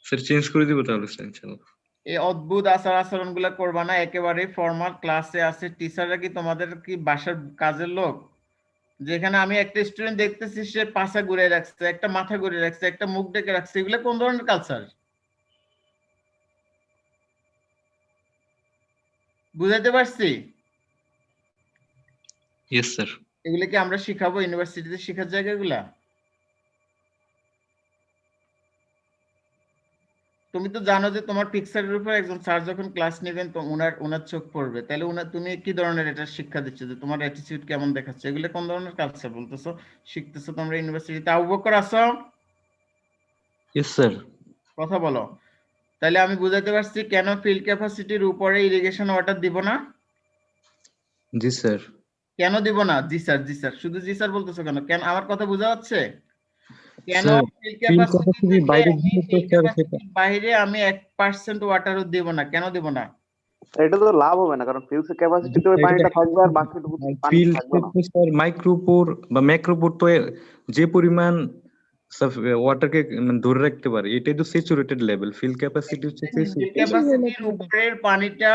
স্যার চেঞ্জ করে দিব তাহলে স্যার ইনশাআল্লাহ। এই অদ্ভুত আচরণ গুলা করবা না, একেবারে ফর্মাল ক্লাসে আছে। টিচাররা কি তোমাদের কি বাসার কাজের লোক? যেখানে আমি একটা স্টুডেন্ট দেখতেছি সে পাছা ঘুরে রাখছে, একটা মাথা ঘুরে রাখছে, একটা মুখ ডেকে রাখছে, এগুলো কোন ধরনের কালচার? বুঝাইতে পারছি? Yes sir. এগুলো কি আমরা শিখাবো ইউনিভার্সিটিতে শেখার জায়গাগুলা? তুমি তো জানো যে তোমার পিকচারের উপর একজন স্যার যখন ক্লাস নেবেন তো ওনার চোখ পড়বে, তাহলে তুমি কি ধরনের এটা শিক্ষা দিচ্ছ যে তোমার অ্যাটিটিউড কেমন দেখাচ্ছে? এগুলো কোন ধরনের কালচার বলতেছো শিখতেছো তোমরা ইউনিভার্সিটিতে? আবু বকর আসো, ইয়েস স্যার। কথা বলো। তাহলে আমি বুঝাতে পারছি কেন ফিল্ড ক্যাপাসিটির উপরে ইরিগেশন ওয়াটার দিব না? জি স্যার। কেন দিব না? জি স্যার, জি স্যার, শুধু জি স্যার বলতেছো কেন? কেন আমার কথা বোঝা যাচ্ছে? কেন sir, field field capacity capacity বাইরে দিলে তো স্যার সেটা বাইরে আমি 1% ওয়াটারও দিব না? কেন দিব না? এটা তো লাভ হবে না, কারণ ফিউজ ক্যাপাসিটিতে ওই পানিটা থাকবে আর বাকিটুকু পানি ফিল্ড থাকবে না। স্যার মাইক্রোপুর বা ম্যাক্রোপুর তো যে পরিমাণ ওয়াটারকে ধরে রাখতে পারে এটাই তো স্যাচুরেটেড লেভেল। ফিল্ড ক্যাপাসিটি হচ্ছে ফিল্ড ক্যাপাসিটির উপরের পানিটা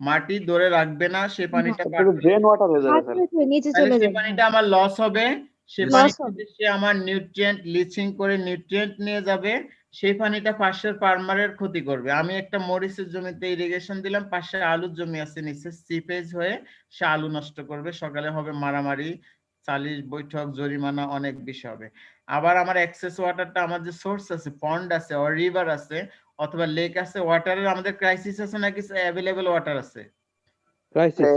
মাটি ধরে রাখবে না, সে পানিটা এটা তো ড্রেন ওয়াটার হয়ে যাবে স্যার। নিচে তাহলে চলে সে যাবে। পানিটা আমার লস হবে, সে Loss পানিতে সে আমার নিউট্রিয়েন্ট লিচিং করে নিউট্রিয়েন্ট নিয়ে যাবে, সেই পানিটা পাশের ফার্মারের ক্ষতি করবে। আমি একটা মরিচের জমিতে ইরিগেশন দিলাম, পাশে আলুর জমি আছে, নিচে সিপেজ হয়ে সে আলু নষ্ট করবে, সকালে হবে মারামারি, সালিশ বৈঠক, জরিমানা, অনেক বিষয় হবে। আবার আমার এক্সেস ওয়াটারটা, আমার যে সোর্স আছে, পন্ড আছে, or রিভার আছে অথবা লেক আছে, ওয়াটারের আমাদের ক্রাইসিস আছে নাকি অ্যাভেলেবল ওয়াটার আছে? ক্রাইসিস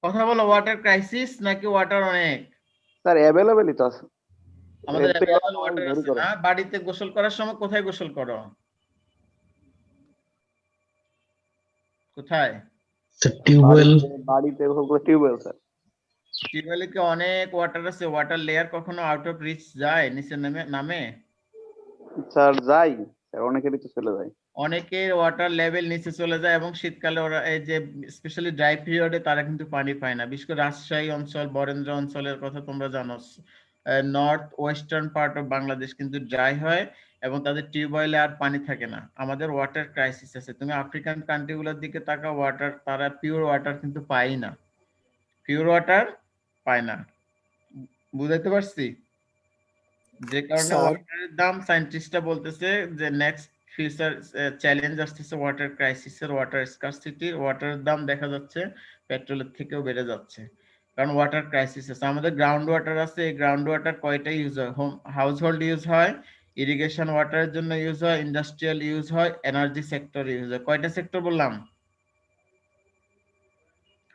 কথা বলো, ওয়াটার ক্রাইসিস নাকি ওয়াটার অনেক? স্যার অ্যাভেলেবলই তো আছে। আমাদের এর থেকে available আরো water দেরি আছে করে। না? বাড়িতে গোসল করার সময় কোথায় গোসল করো? কোথায়? বাড়িতে টিউবওয়েল স্যার। টিউবওয়েলে কি অনেক ওয়াটার আছে? ওয়াটার লেয়ার কখনো আউট অফ রিচ যায়, নিচে নামে? স্যার যাই স্যার, অনেকেরই তো চলে যায়। অনেকের ওয়াটার লেভেল নিচে চলে যায় এবং শীতকালে ওরা এই যে স্পেশালি ড্রাই পিরিয়ডে তারা কিন্তু পানি পায় না। বিশেষ করে রাজশাহী অঞ্চল, বরেন্দ্র অঞ্চলের কথা তোমরা জানো। North western part of Bangladesh কিন্তু ড্রাই হয় এবং তাদের টিউবওয়েলে আর পানি থাকে না। আমাদের ওয়াটার ক্রাইসিস আছে। তুমি আফ্রিকান কান্ট্রিগুলোর দিকে তাকাও, ওয়াটার তারা পিওর ওয়াটার কিন্তু পায় না, পিওর ওয়াটার পায় না। বুঝাইতে পারছি? যে কারণে স্যার ওয়াটারের দাম সায়েন্টিস্টরা বলতেছে যে নেক্সট ফিউচার চ্যালেঞ্জ আসতেছে ওয়াটার ক্রাইসিসের, ওয়াটার স্কারসিটির। ওয়াটারের দাম দেখা যাচ্ছে পেট্রোলের থেকেও বেড়ে যাচ্ছে, কারণ ওয়াটার ক্রাইসিস আছে। আমাদের গ্রাউন্ড ওয়াটার আছে, এই গ্রাউন্ড ওয়াটার কয়টা ইউজ হয়? হোম হাউস হোল্ড ইউজ হয়, ইরিগেশন ওয়াটারের জন্য ইউজ হয়, ইন্ডাস্ট্রিয়াল ইউজ হয়, এনার্জি সেক্টর ইউজ হয়। কয়টা সেক্টর বললাম?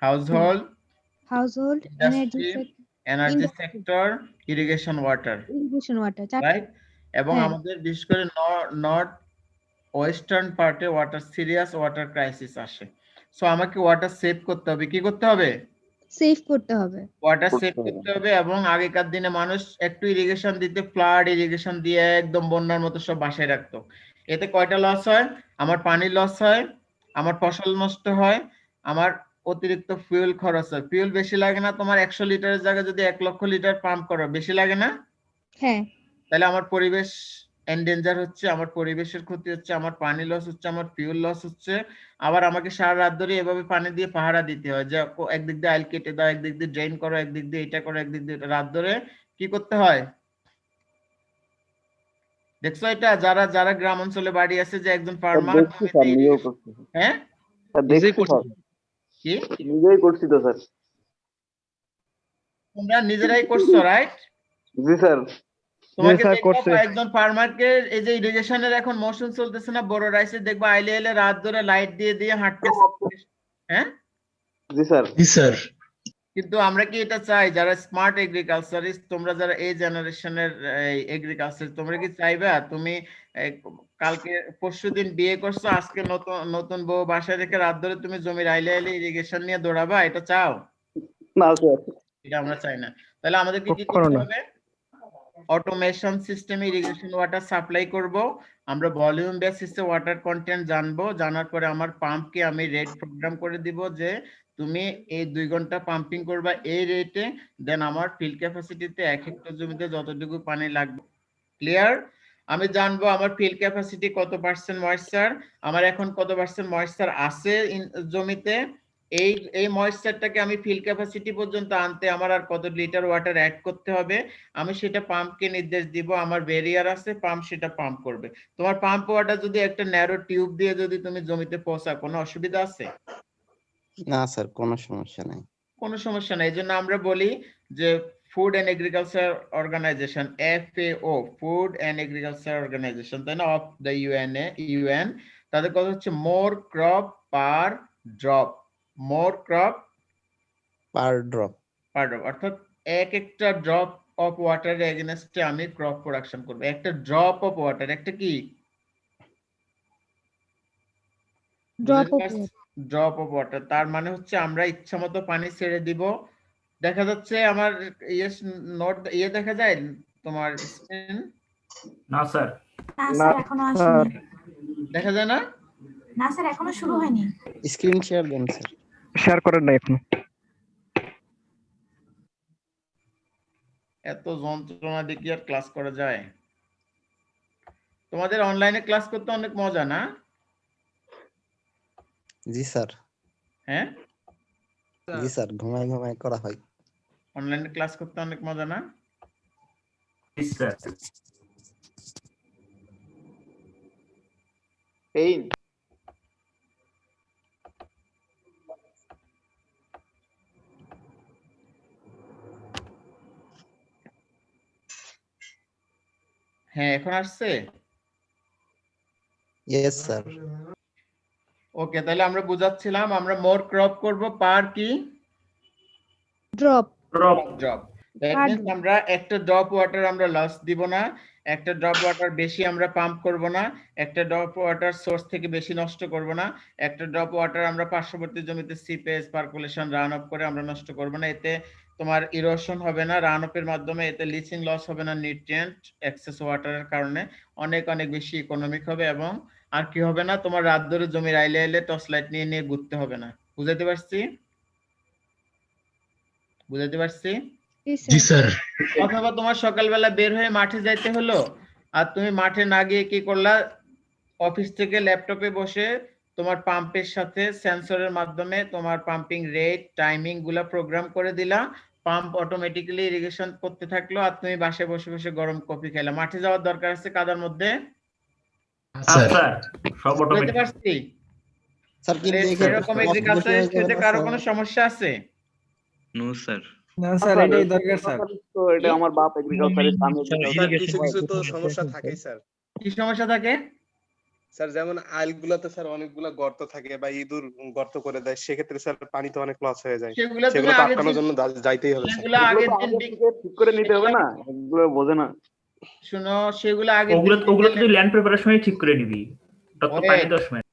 House hold, household, energy industry, energy sector, irrigation water, irrigation water, চারটা। রাইট? এবং হ্যাঁ। আমাদের বিশেষ করে নর্থ ওয়েস্টার্ন পার্টে ওয়াটার সিরিয়াস ওয়াটার ক্রাইসিস আসে। সো আমাকে ওয়াটার সেভ করতে হবে। কি করতে হবে? সেভ করতে হবে। ওয়াটার সেভ করতে হবে। এবং আগেকার দিনে মানুষ একটু ইরিগেশন দিতে ফ্লাড ইরিগেশন দিয়ে একদম বন্যার মতো সব বাসায় রাখতো। এতে কয়টা লস হয়? আমার পানি লস হয়, আমার ফসল নষ্ট হয়, আমার অতিরিক্ত ফুয়েল খরচ হয়। ফুয়েল বেশি লাগে না? তোমার 100 লিটারের জায়গায় যদি 1 লক্ষ লিটার পাম্প করো, বেশি লাগে না? হ্যাঁ। তাহলে আমার পরিবেশ এন্ডেঞ্জার হচ্ছে, আমার পরিবেশের ক্ষতি হচ্ছে, আমার পানি লস হচ্ছে, আমার ফিউল লস হচ্ছে। আবার আমাকে সারা রাত ধরে এভাবে পানি দিয়ে পাহারা দিতে হয় যে একদিক দিয়ে আইল কেটে দাও, একদিক দিয়ে ড্রেন করো, একদিক দিয়ে এটা করো, একদিক দিয়ে রাত ধরে কি করতে হয়? দেখছো এটা? যারা যারা গ্রাম অঞ্চলে বাড়ি আছে, যে একজন ফার্মার, দেখছি স্যার, নিজেও করছি। হ্যাঁ স্যার দেখছি স্যার, কি নিজেই করছি তো স্যার। তোমরা নিজেরাই করছো, রাইট? জি স্যার। তোমাকে দেখবা একজন ফার্মারকে, এই যে ইরিগেশনের এখন মৌসুম চলতেছে না, বড় রাইসে দেখবা আইলে এলে রাত ধরে লাইট দিয়ে দিয়ে হাঁটতেছে। হ্যাঁ জি স্যার। জি স্যার। কিন্তু আমরা কি এটা চাই? যারা স্মার্ট এগ্রিকালচারিস্ট, তোমরা যারা এই জেনারেশনের এগ্রিকালচার, তোমরা কি চাইবা তুমি কালকে পরশুদিন বিয়ে করছো, আজকে নতুন নতুন বউ বাসায় রেখে রাত ধরে তুমি জমির আইলে আইলে ইরিগেশন নিয়ে দৌড়াবা? এটা চাও? না স্যার। এটা আমরা চাই না। তাহলে আমাদেরকে কি করতে হবে? অটোমেশন সিস্টেমে ইরিগেশন ওয়াটার সাপ্লাই করব। আমরা ভলিউম বেসিসে ওয়াটার কন্টেন্ট জানবো, জানার পরে আমার পাম্পকে আমি রেট প্রোগ্রাম করে দিব যে তুমি এই 2 ঘন্টা পাম্পিং করবা এই রেটে, দেন আমার ফিল্ড ক্যাপাসিটিতে 1 হেক্টর জমিতে যতটুকু পানি লাগবে। ক্লিয়ার? আমি জানবো আমার ফিল্ড ক্যাপাসিটি কত পার্সেন্ট ময়েশ্চার, আমার এখন কত পার্সেন্ট ময়েশ্চার আছে জমিতে। এই ময়েশ্চারটাকে আমি ফিল্ড ক্যাপাসিটি পর্যন্ত আনতে আমার আর কত লিটার ওয়াটার অ্যাড করতে হবে, আমি সেটা পাম্পকে নির্দেশ দিব। আমার ভেরিয়ার আছে, পাম্প সেটা পাম্প করবে। তোমার পাম্প ওয়াটার যদি একটা ন্যারো টিউব দিয়ে যদি তুমি জমিতে পৌঁছাও, কোনো অসুবিধা আছে? না স্যার, কোনো সমস্যা নাই। কোনো সমস্যা নাই। এই জন্য আমরা বলি যে food and agriculture organisation, FAO, food and agriculture organisation, তাই না, অফ দ্য ইউএন, তাদের কথা হচ্ছে more crop per drop. More crop per drop. অর্থাৎ একটা ড্রপ অফ ওয়াটার এগেইনস্টে আমি ক্রপ প্রোডাকশন করব। একটা ড্রপ অফ ওয়াটার, একটা কি ড্রপ অফ ওয়াটার, তার মানে হচ্ছে আমরা ইচ্ছামতো পানি ছেড়ে দিব। দেখা যাচ্ছে আমার নোট দেখা যায় তোমার স্ক্রিন? না স্যার। না স্যার, এখনো আসেনি। দেখা যায় না? না স্যার, এখনো শুরু হয়নি। স্ক্রিন শেয়ার দেন স্যার। শেয়ার করেন না এখন। এত যন্ত্রণা দিয়ে কি আর ক্লাস করা যায়? তোমাদের অনলাইনে ক্লাস করতে অনেক মজা না? জি স্যার। হ্যাঁ জি স্যার, ঘুমাই ঘুমাই করা হয়। অনলাইনে ক্লাস করতে অনেক মজা না? জি স্যার। পেইন। হ্যাঁ, এখন আসছে? Yes sir. ওকে, তাহলে আমরা বুঝাচ্ছিলাম আমরা মোর ক্রপ করব পার কি ড্রপ। ড্রপ। দ্যাট মিন্স আমরা একটা ড্রপ ওয়াটার আমরা লস দিব না, একটা ড্রপ ওয়াটার বেশি আমরা পাম্প করব না, একটা ড্রপ ওয়াটার সোর্স থেকে বেশি নষ্ট করব না, একটা ড্রপ ওয়াটার আমরা পার্শ্ববর্তী জমিতে সিপেজ পার্কুলেশন রান অফ করে আমরা নষ্ট করব না। এতে তোমার ইরোশন হবে না রান অফের মাধ্যমে, এতে লিচিং লস হবে না নিউট্রিয়েন্ট এক্সেস ওয়াটারের কারণে, অনেক অনেক বেশি ইকোনমিক হবে এবং আর কি হবে না, তোমার রাত ধরে জমির আইলে আইলে টর্চ লাইট নিয়ে নিয়ে ঘুরতে হবে না। বুঝাইতে পারছি? বুঝাইতে পারছি? জি স্যার অথবা তোমার সকালবেলা বের হয়ে মাঠে যাইতে হলো, আর তুমি মাঠে না গিয়ে কি করলা, অফিস থেকে ল্যাপটপে বসে তোমার পাম্পের সাথে সেন্সরের মাধ্যমে তোমার পাম্পিং রেট টাইমিং গুলা প্রোগ্রাম করে দিলা, পাম্প অটোমেটিক্যালি ইরিগেশন করতে থাকলো, আর তুমি বাসায় বসে বসে গরম কফি খাইলা। মাঠে যাওয়ার দরকার আছে কাদার মধ্যে? স্যার সব বুঝতে অটোমেটিক। পারছি? স্যার কিন্তু এরকম এগ্রিকালচার ক্ষেত্রে কারো কোনো সমস্যা আছে? No sir. না স্যার এটাই দরকার স্যার। তো এটা আমার বাপ এগ্রিকালচারিস্ট, আমি স্যার কিছু কিছু তো সমস্যা থাকেই স্যার। কি সমস্যা থাকে? স্যার যেমন আইলগুলোতে স্যার অনেকগুলা গর্ত থাকে বা ইঁদুর গর্ত করে দেয়, সেক্ষেত্রে স্যার পানি তো অনেক লস হয়ে যায়, সেগুলো তুমি সেগুলো আগের আটকানোর দিন, জন্য যাইতেই হবে স্যার। সেগুলো আগের দিন ঠিক করে নিতে হবে না, এগুলো বোঝে না। শুনো, সেগুলো আগের ওগুলো দিন ওগুলো তুই ল্যান্ড প্রিপারেশনে ঠিক করে নিবি, ওটা তো পানি 10 মিনিট।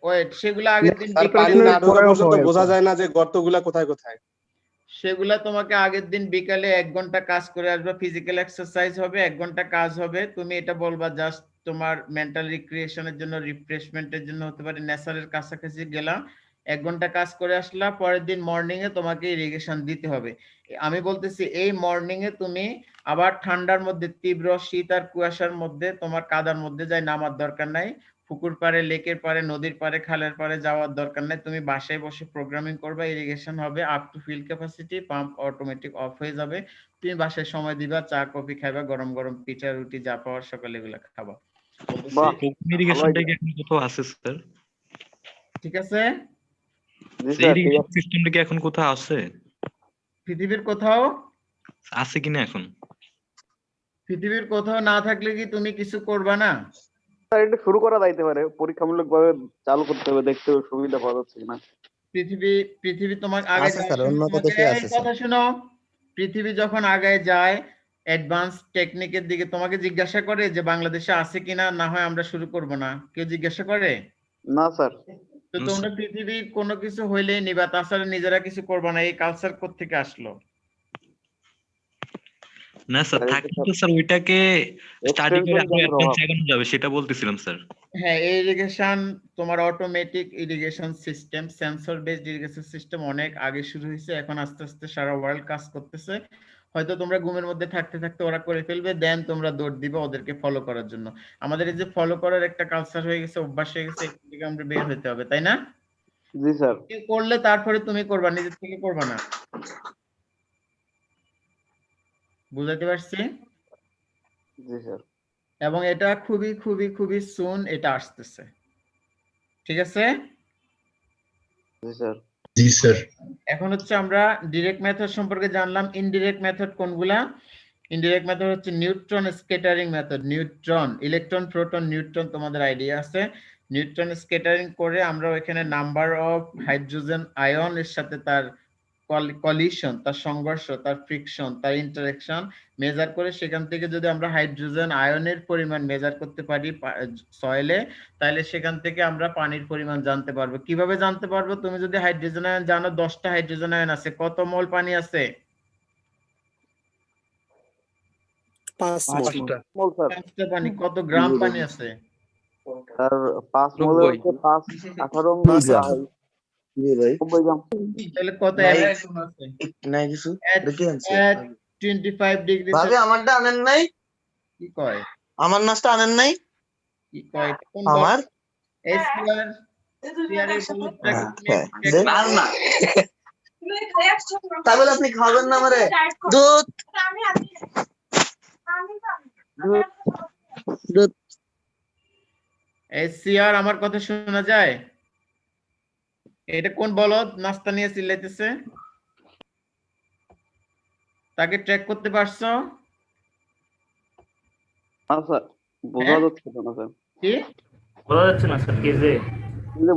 ওয়েট সেগুলো আগের দিন স্যার পানি না ঢোকা পর্যন্ত বোঝা যায় না যে গর্তগুলা কোথায় কোথায়। সেগুলা তোমাকে আগের দিন বিকালে 1 ঘন্টা কাজ করে আসবে, ফিজিক্যাল এক্সারসাইজ হবে, 1 ঘন্টা কাজ হবে। তুমি এটা বলবা জাস্ট তোমার মেন্টাল রিক্রিয়েশনের জন্য, রিফ্রেশমেন্টের জন্য হতে পারে, ন্যাচারের কাছাকাছি গেলাম, 1 ঘন্টা কাজ করে আসলা, পরের দিন মর্নিং এ তোমাকে ইরিগেশন দিতে হবে। আমি বলতেছি এই মর্নিং এ তুমি আবার ঠান্ডার মধ্যে, তীব্র শীত আর কুয়াশার মধ্যে, তোমার কাদার মধ্যে যাই নামার দরকার নাই, পুকুর পাড়ে, লেকের পাড়ে, নদীর পাড়ে, খালের পাড়ে যাওয়ার দরকার নাই। তুমি বাসায় বসে প্রোগ্রামিং করবা, ইরিগেশন হবে up to fill capacity, pump automatic off হয়ে যাবে, তুমি বাসায় সময় দিবা, চা কফি খাইবা, গরম গরম পিঠা রুটি যা পাওয়ার সকালে এগুলা খাবা। বাহ, ইরিগেশনটা কি এখন কোথাও আছে স্যার? ঠিক আছে? জি স্যার, ঠিক ইরিগেশন আছে। সিস্টেমটা কি এখন কোথাও আছে? পৃথিবীর কোথাও, আছে কিনা এখন? পৃথিবীর কোথাও না থাকলে কি তুমি কিছু করবা না? স্যার এটা শুরু করা যাইতে পারে, পরীক্ষামূলক ভাবে চালু করতে হবে, দেখতে হবে সুবিধা পাওয়া যাচ্ছে কিনা। পৃথিবী তোমার আগে আছে স্যার, উন্নত তোমাকে দেশে এই আছে স্যার। কথা শোনো, পৃথিবী যখন আগে যায় অ্যাডভান্স টেকনিকের দিকে, তোমাকে জিজ্ঞাসা করে যে বাংলাদেশে আছে কিনা, না হয় আমরা শুরু করব না, কেউ জিজ্ঞাসা করে? না স্যার। তো তোমরা পৃথিবীর কোনো কিছু হইলেই নিবা, তাছাড়া নিজেরা কিছু করবা না। এই কালচার কোত্থেকে আসলো? না স্যার, থাকলে তো স্যার ওইটাকে স্টাডি করে আরো অ্যাডভান্স এগোনো যাবে, সেটা বলতেছিলাম স্যার। হ্যাঁ, ইরিগেশন তোমার automatic irrigation system, sensor based irrigation system অনেক আগে শুরু হয়েছে, এখন আস্তে আস্তে সারা ওয়ার্ল্ড কাজ করতেছে। হয়তো তোমরা ঘুমের মধ্যে থাকতে থাকতে ওরা করে ফেলবে, দেন তোমরা দৌড় দিবে ওদেরকে ফলো করার জন্য। আমাদের এই যে ফলো করার একটা কালচার হয়ে গেছে, অভ্যাস হয়ে গেছে, এখান থেকে আমরা বের হতে হবে, তাই না? জি স্যার। কেউ করলে তারপরে তুমি করবা, নিজের থেকে করবা না। বুঝাতে পারছি? জি স্যার। এবং এটা খুবই খুবই খুবই সুন এটা আসতেছে, ঠিক আছে? জি স্যার। জি স্যার। এখন হচ্ছে আমরা ডিরেক্ট মেথড সম্পর্কে জানলাম। ইনডিরেক্ট মেথড কোনগুলা? ইনডিরেক্ট মেথড হচ্ছে neutron scattering method. Neutron, electron, proton, neutron তোমাদের আইডিয়া আছে। নিউট্রন স্ক্যাটারিং করে আমরা এখানে নাম্বার অফ হাইড্রোজেন আয়ন এর সাথে তার কলিশন, তার সংঘর্ষ, তার ফ্রিকশন, তার ইন্টারঅ্যাকশন মেজার করে, সেখান থেকে যদি আমরা হাইড্রোজেন আয়নের পরিমাণ মেজার করতে পারি সয়েলে, তাহলে সেখান থেকে আমরা পানির পরিমাণ জানতে পারবো। কিভাবে জানতে পারবো? তুমি যদি হাইড্রোজেন আয়ন জানো, 10টা হাইড্রোজেন আয়ন আছে, কত মোল পানি আছে? 5 মোল স্যার। 5টা পানি। কত গ্রাম পানি আছে? স্যার 5 মোলে হচ্ছে 5 18 গ্রাম। জি ভাই। 90 গ্রাম। তাহলে কত অ্যাটম আছে? নাই কিছু দেখি আনছে 25 ডিগ্রি। ভাবে আমারটা আনেন নাই? কি কয়? আমার নাস্তা আনেন নাই? কি কয়? কোন আমার এসপিআর সিআরের বলটা আর না। তাহলে আপনি খাবেন না আমারে? দুধ দুধ। এসপিআর আমার কথা শোনা যায়? এটা কোন বলদ নাস্তা নিয়ে চিল্লাইতেছে? তাকে ট্র্যাক করতে পারছো? না স্যার, বোঝা যাচ্ছে না স্যার। কি বোঝা যাচ্ছে না স্যার, কে যে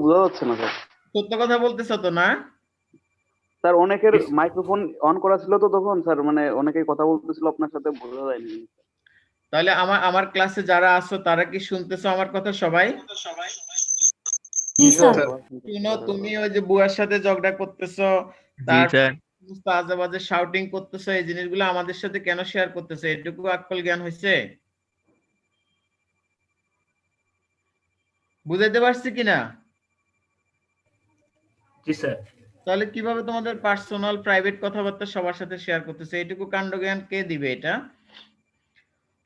বোঝা যাচ্ছে না স্যার। সত্য কথা বলতেছো তো না? স্যার অনেকের মাইক্রোফোন অন করা ছিল তো তখন স্যার, মানে অনেকেই কথা বলতেছিল আপনার সাথে, বোঝা যায়নি। তাহলে আমার ক্লাসে যারা আছো তারা কি শুনতেছো আমার কথা সবাই? জি স্যার। শুনো, তুমি ওই যে বুয়ার সাথে ঝগড়া করতেছো, তার সমস্ত আজেবাজে শাউটিং করতেছো, এই জিনিসগুলো আমাদের সাথে কেন শেয়ার করতেছো? এটুকু আকল জ্ঞান হয়েছে? বুঝাইতে পারছি কিনা? জি স্যার। তাহলে কিভাবে তোমাদের পার্সোনাল প্রাইভেট কথাবার্তা সবার সাথে শেয়ার করতেছে, এইটুকু কাণ্ডজ্ঞান কে দিবে এটা?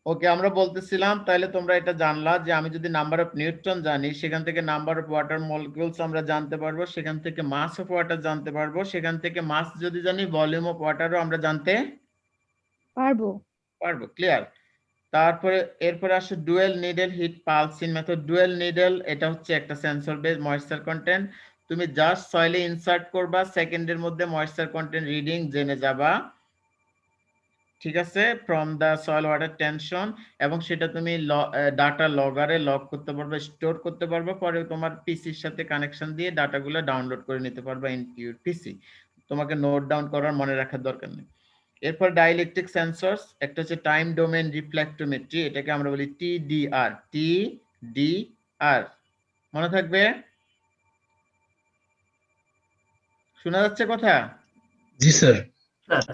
ওকে, আমরা বলতেছিলাম তাহলে তোমরা এটা জানলা যে আমি যদি নাম্বার অফ নিউট্রন জানি, সেখান থেকে নাম্বার অফ ওয়াটার মলিকিউলস আমরা জানতে পারবো, সেখান থেকে মাস অফ ওয়াটার জানতে পারবো, সেখান থেকে মাস যদি জানি ভলিউম অফ ওয়াটারও আমরা জানতে পারবো। পারবো। ক্লিয়ার? তারপরে এরপরে আসে dual needle heat pulsing method. Dual needle এটা হচ্ছে একটা সেন্সর বেস ময়েশ্চার কন্টেন্ট। তুমি জাস্ট সয়েলে ইনসার্ট করবা, সেকেন্ডের মধ্যে ময়েশ্চার কন্টেন্ট রিডিং জেনে যাবা, ঠিক আছে, from the soil water tension, এবং সেটা তুমি ডাটা লগারে লগ করতে পারবে, স্টোর করতে পারবে, পরে তোমার পিসির সাথে কানেকশন দিয়ে ডাটাগুলো ডাউনলোড করে নিতে পারবে ইনটু ইউর পিসি। তোমাকে নোট ডাউন করার, মনে রাখার দরকার নেই। এরপর ডাইইলেকট্রিক সেন্সরস, একটা হচ্ছে টাইম ডোমেন রিফ্লেক্টোমেট্রি, এটাকে আমরা বলি টিডিআর। টিডিআর মনে থাকবে? শোনা যাচ্ছে কথা? জি স্যার।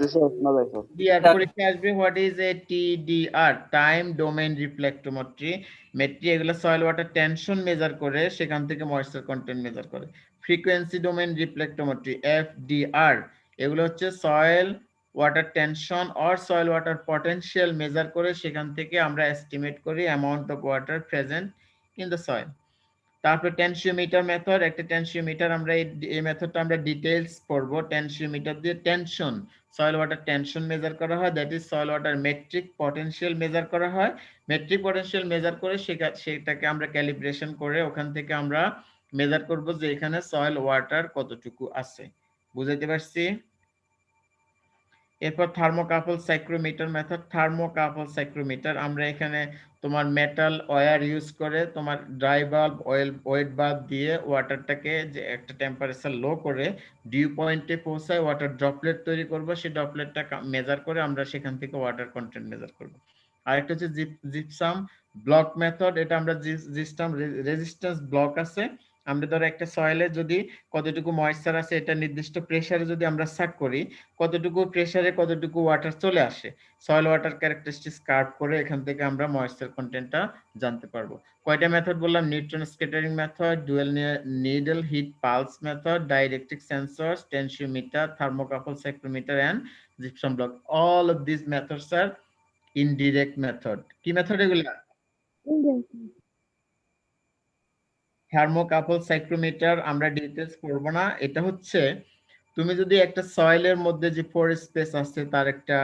জি স্যার, শোনা যায় স্যার। ডিআর পরীক্ষা আসবে, what is a TDR? Time domain reflectometry metry, এগুলো সয়েল ওয়াটার টেনশন মেজার করে, সেখান থেকে ময়েশ্চার কন্টেন্ট মেজার করে। ফ্রিকোয়েন্সি ডোমেন রিফ্লেক্টোমেট্রি এফডিআর, এগুলো হচ্ছে soil water tension or soil water potential measure করে, সেখান থেকে আমরা এস্টিমেট করি amount of water present in the soil. তারপর টেনসিওমিটার মেথড, একটা টেনসিওমিটার, আমরা এই মেথডটা আমরা ডিটেইলস পড়বো। টেনসিওমিটার দিয়ে tension, soil water tension measure করা হয়, that is soil water metric potential measure করা হয়। মেট্রিক পটেনশিয়াল মেজার করে সেটাকে আমরা ক্যালিব্রেশন করে ওখান থেকে আমরা মেজার করব যে এখানে সয়েল ওয়াটার কতটুকু আছে। বুঝাইতে পারছি? এরপর থার্মোকাপল সাইক্রোমিটার মেথড। থার্মোকাপল সাইক্রোমিটার, আমরা এখানে তোমার মেটাল ওয়্যার ইউজ করে তোমার ড্রাই বাল্ব, ওয়েট বাল্ব দিয়ে ওয়াটারটাকে যে একটা টেম্পারেচার লো করে ডিউ পয়েন্টে পৌঁছায় ওয়াটার ড্রপলেট তৈরি করব, সেই ড্রপলেটটা মেজার করে আমরা সেখান থেকে ওয়াটার কন্টেন্ট মেজার করব। আরেকটা হচ্ছে জিপসাম ব্লক মেথড, এটা আমরা জিপসাম রেজিস্ট্যান্স ব্লক আছে, আমরা ধরো একটা সয়েলে যদি কতটুকু ময়েশ্চার আছে এটা নির্দিষ্ট প্রেসারে যদি আমরা সাক করি, কতটুকু প্রেসারে কতটুকু ওয়াটার চলে আসে, সয়েল ওয়াটার ক্যারেক্টারিস্টিক্স কার্ভ করে এখান থেকে আমরা ময়েশ্চার কন্টেন্টটা জানতে পারবো। কয়টা মেথড বললাম? Neutron scattering method, dual needle heat pulse method, dielectric sensors, tensiometer, thermocouple psychrometer and gypsum block. All of this methods are indirect method. কি মেথড এগুলা? থার্মোকাপল সাইক্রোমিটার আমরা ডিটেইলস করব না, এটা হচ্ছে তুমি যদি একটা সয়েলের মধ্যে যে পোর স্পেস আছে তার একটা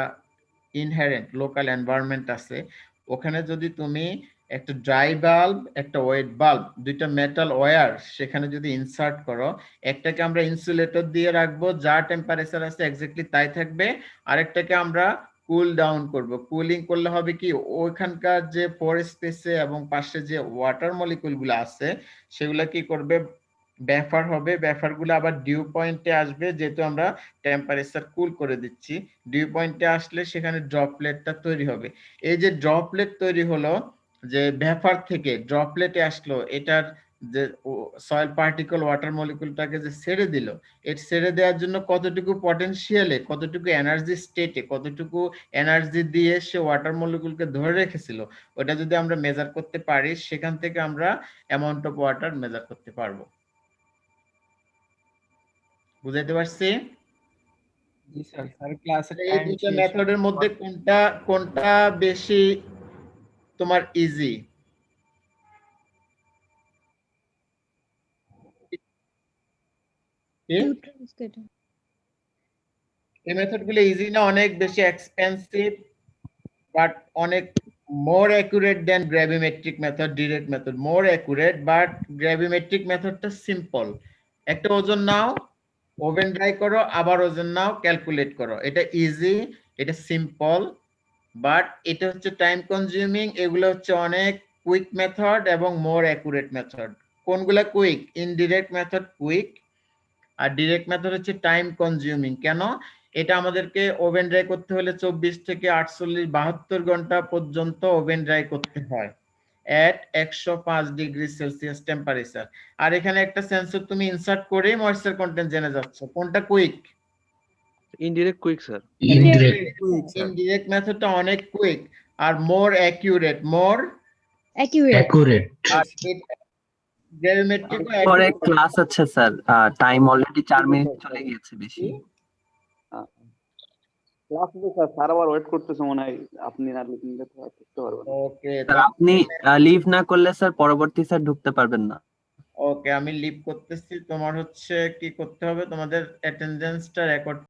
ইনহেরেন্ট লোকাল এনভায়রনমেন্ট আছে, ওখানে যদি তুমি একটা ড্রাই বাল্ব, একটা ওয়েট বাল্ব, দুইটা মেটাল ওয়্যার সেখানে যদি ইনসার্ট করো, একটাকে আমরা ইনসুলেটর দিয়ে রাখবো, যা টেম্পারেচার আছে এক্স্যাক্টলি তাই থাকবে, আরেকটাকে আমরা কুল ডাউন করব। কুলিং করলে হবে কি, ওইখানকার যে পোর স্পেসে এবং পাশে যে ওয়াটার মলিকিউল গুলো আছে সেগুলা কি করবে, ব্যাফার হবে, ব্যাফার গুলো আবার ডিউ পয়েন্টে আসবে, যেহেতু আমরা টেম্পারেচার কুল করে দিচ্ছি, ডিউ পয়েন্টে আসলে সেখানে ড্রপলেটটা তৈরি হবে। এই যে ড্রপলেট তৈরি হলো, যে ব্যাফার থেকে ড্রপলেটে আসলো, এটার যে সয়েল পার্টিকল ওয়াটার মলিকিউলটাকে যে ছেড়ে দিল, এটা ছেড়ে দেওয়ার জন্য কতটুকু পটেনশিয়ালে, কতটুকু এনার্জি স্টেটে, কতটুকু এনার্জি দিয়ে সে ওয়াটার মলিকিউলকে ধরে রেখেছিল, ওটা যদি আমরা মেজার করতে পারি, সেখান থেকে আমরা অ্যামাউন্ট অফ ওয়াটার মেজার করতে পারবো। বুঝাইতে পারছি? জি স্যার। স্যার ক্লাসের এই টাইম দুটো শেষ। মেথডের মধ্যে কোনটা বেশি তোমার ইজি? Neutron scatter. এই মেথডগুলো ইজি না, অনেক বেশি এক্সপেন্সিভ, বাট অনেক more accurate than gravimetric method. Direct method more accurate, but gravimetric মেথডটা সিম্পল। একটা ওজন নাও, ওভেন ড্রাই করো, আবার ওজন নাও, ক্যালকুলেট করো, এটা ইজি, এটা সিম্পল, বাট এটা হচ্ছে টাইম কনজিউমিং। এগুলো হচ্ছে অনেক কুইক মেথড এবং মোর অ্যাকুরেট মেথড। কোনগুলা কুইক? ইনডিরেক্ট মেথড কুইক, আর ডিরেক্ট মেথড হচ্ছে টাইম কনজিউমিং। কেন? এটা আমাদেরকে ওভেন ড্রাই করতে হলে 24 থেকে 48 72 ঘন্টা পর্যন্ত ওভেন ড্রাই করতে হয় এট 105 ডিগ্রি সেলসিয়াস টেম্পারেচার। আর এখানে একটা সেন্সর তুমি ইনসার্ট করেই ময়েশ্চার কন্টেন্ট জেনে যাচ্ছ। কোনটা quick? Indirect quick sir. Indirect মেথডটা অনেক কুইক আর more accurate. More accurate. Accurate. আর গ্র্যাভিমেট্রিক পরে ক্লাস আছে স্যার, টাইম অলরেডি 4 মিনিট চলে গিয়েছে বেশি। ক্লাস তো স্যার স্যার আবার ওয়েট করতেছে মনে হয়, আপনি না লিখলে তো আর করতে পারবেন না। ওকে স্যার আপনি লিভ না করলে স্যার পরবর্তী স্যার ঢুকতে পারবেন না। ওকে, আমি লিভ করতেছি। তোমার হচ্ছে কি করতে হবে, তোমাদের অ্যাটেন্ডেন্সটা রেকর্ড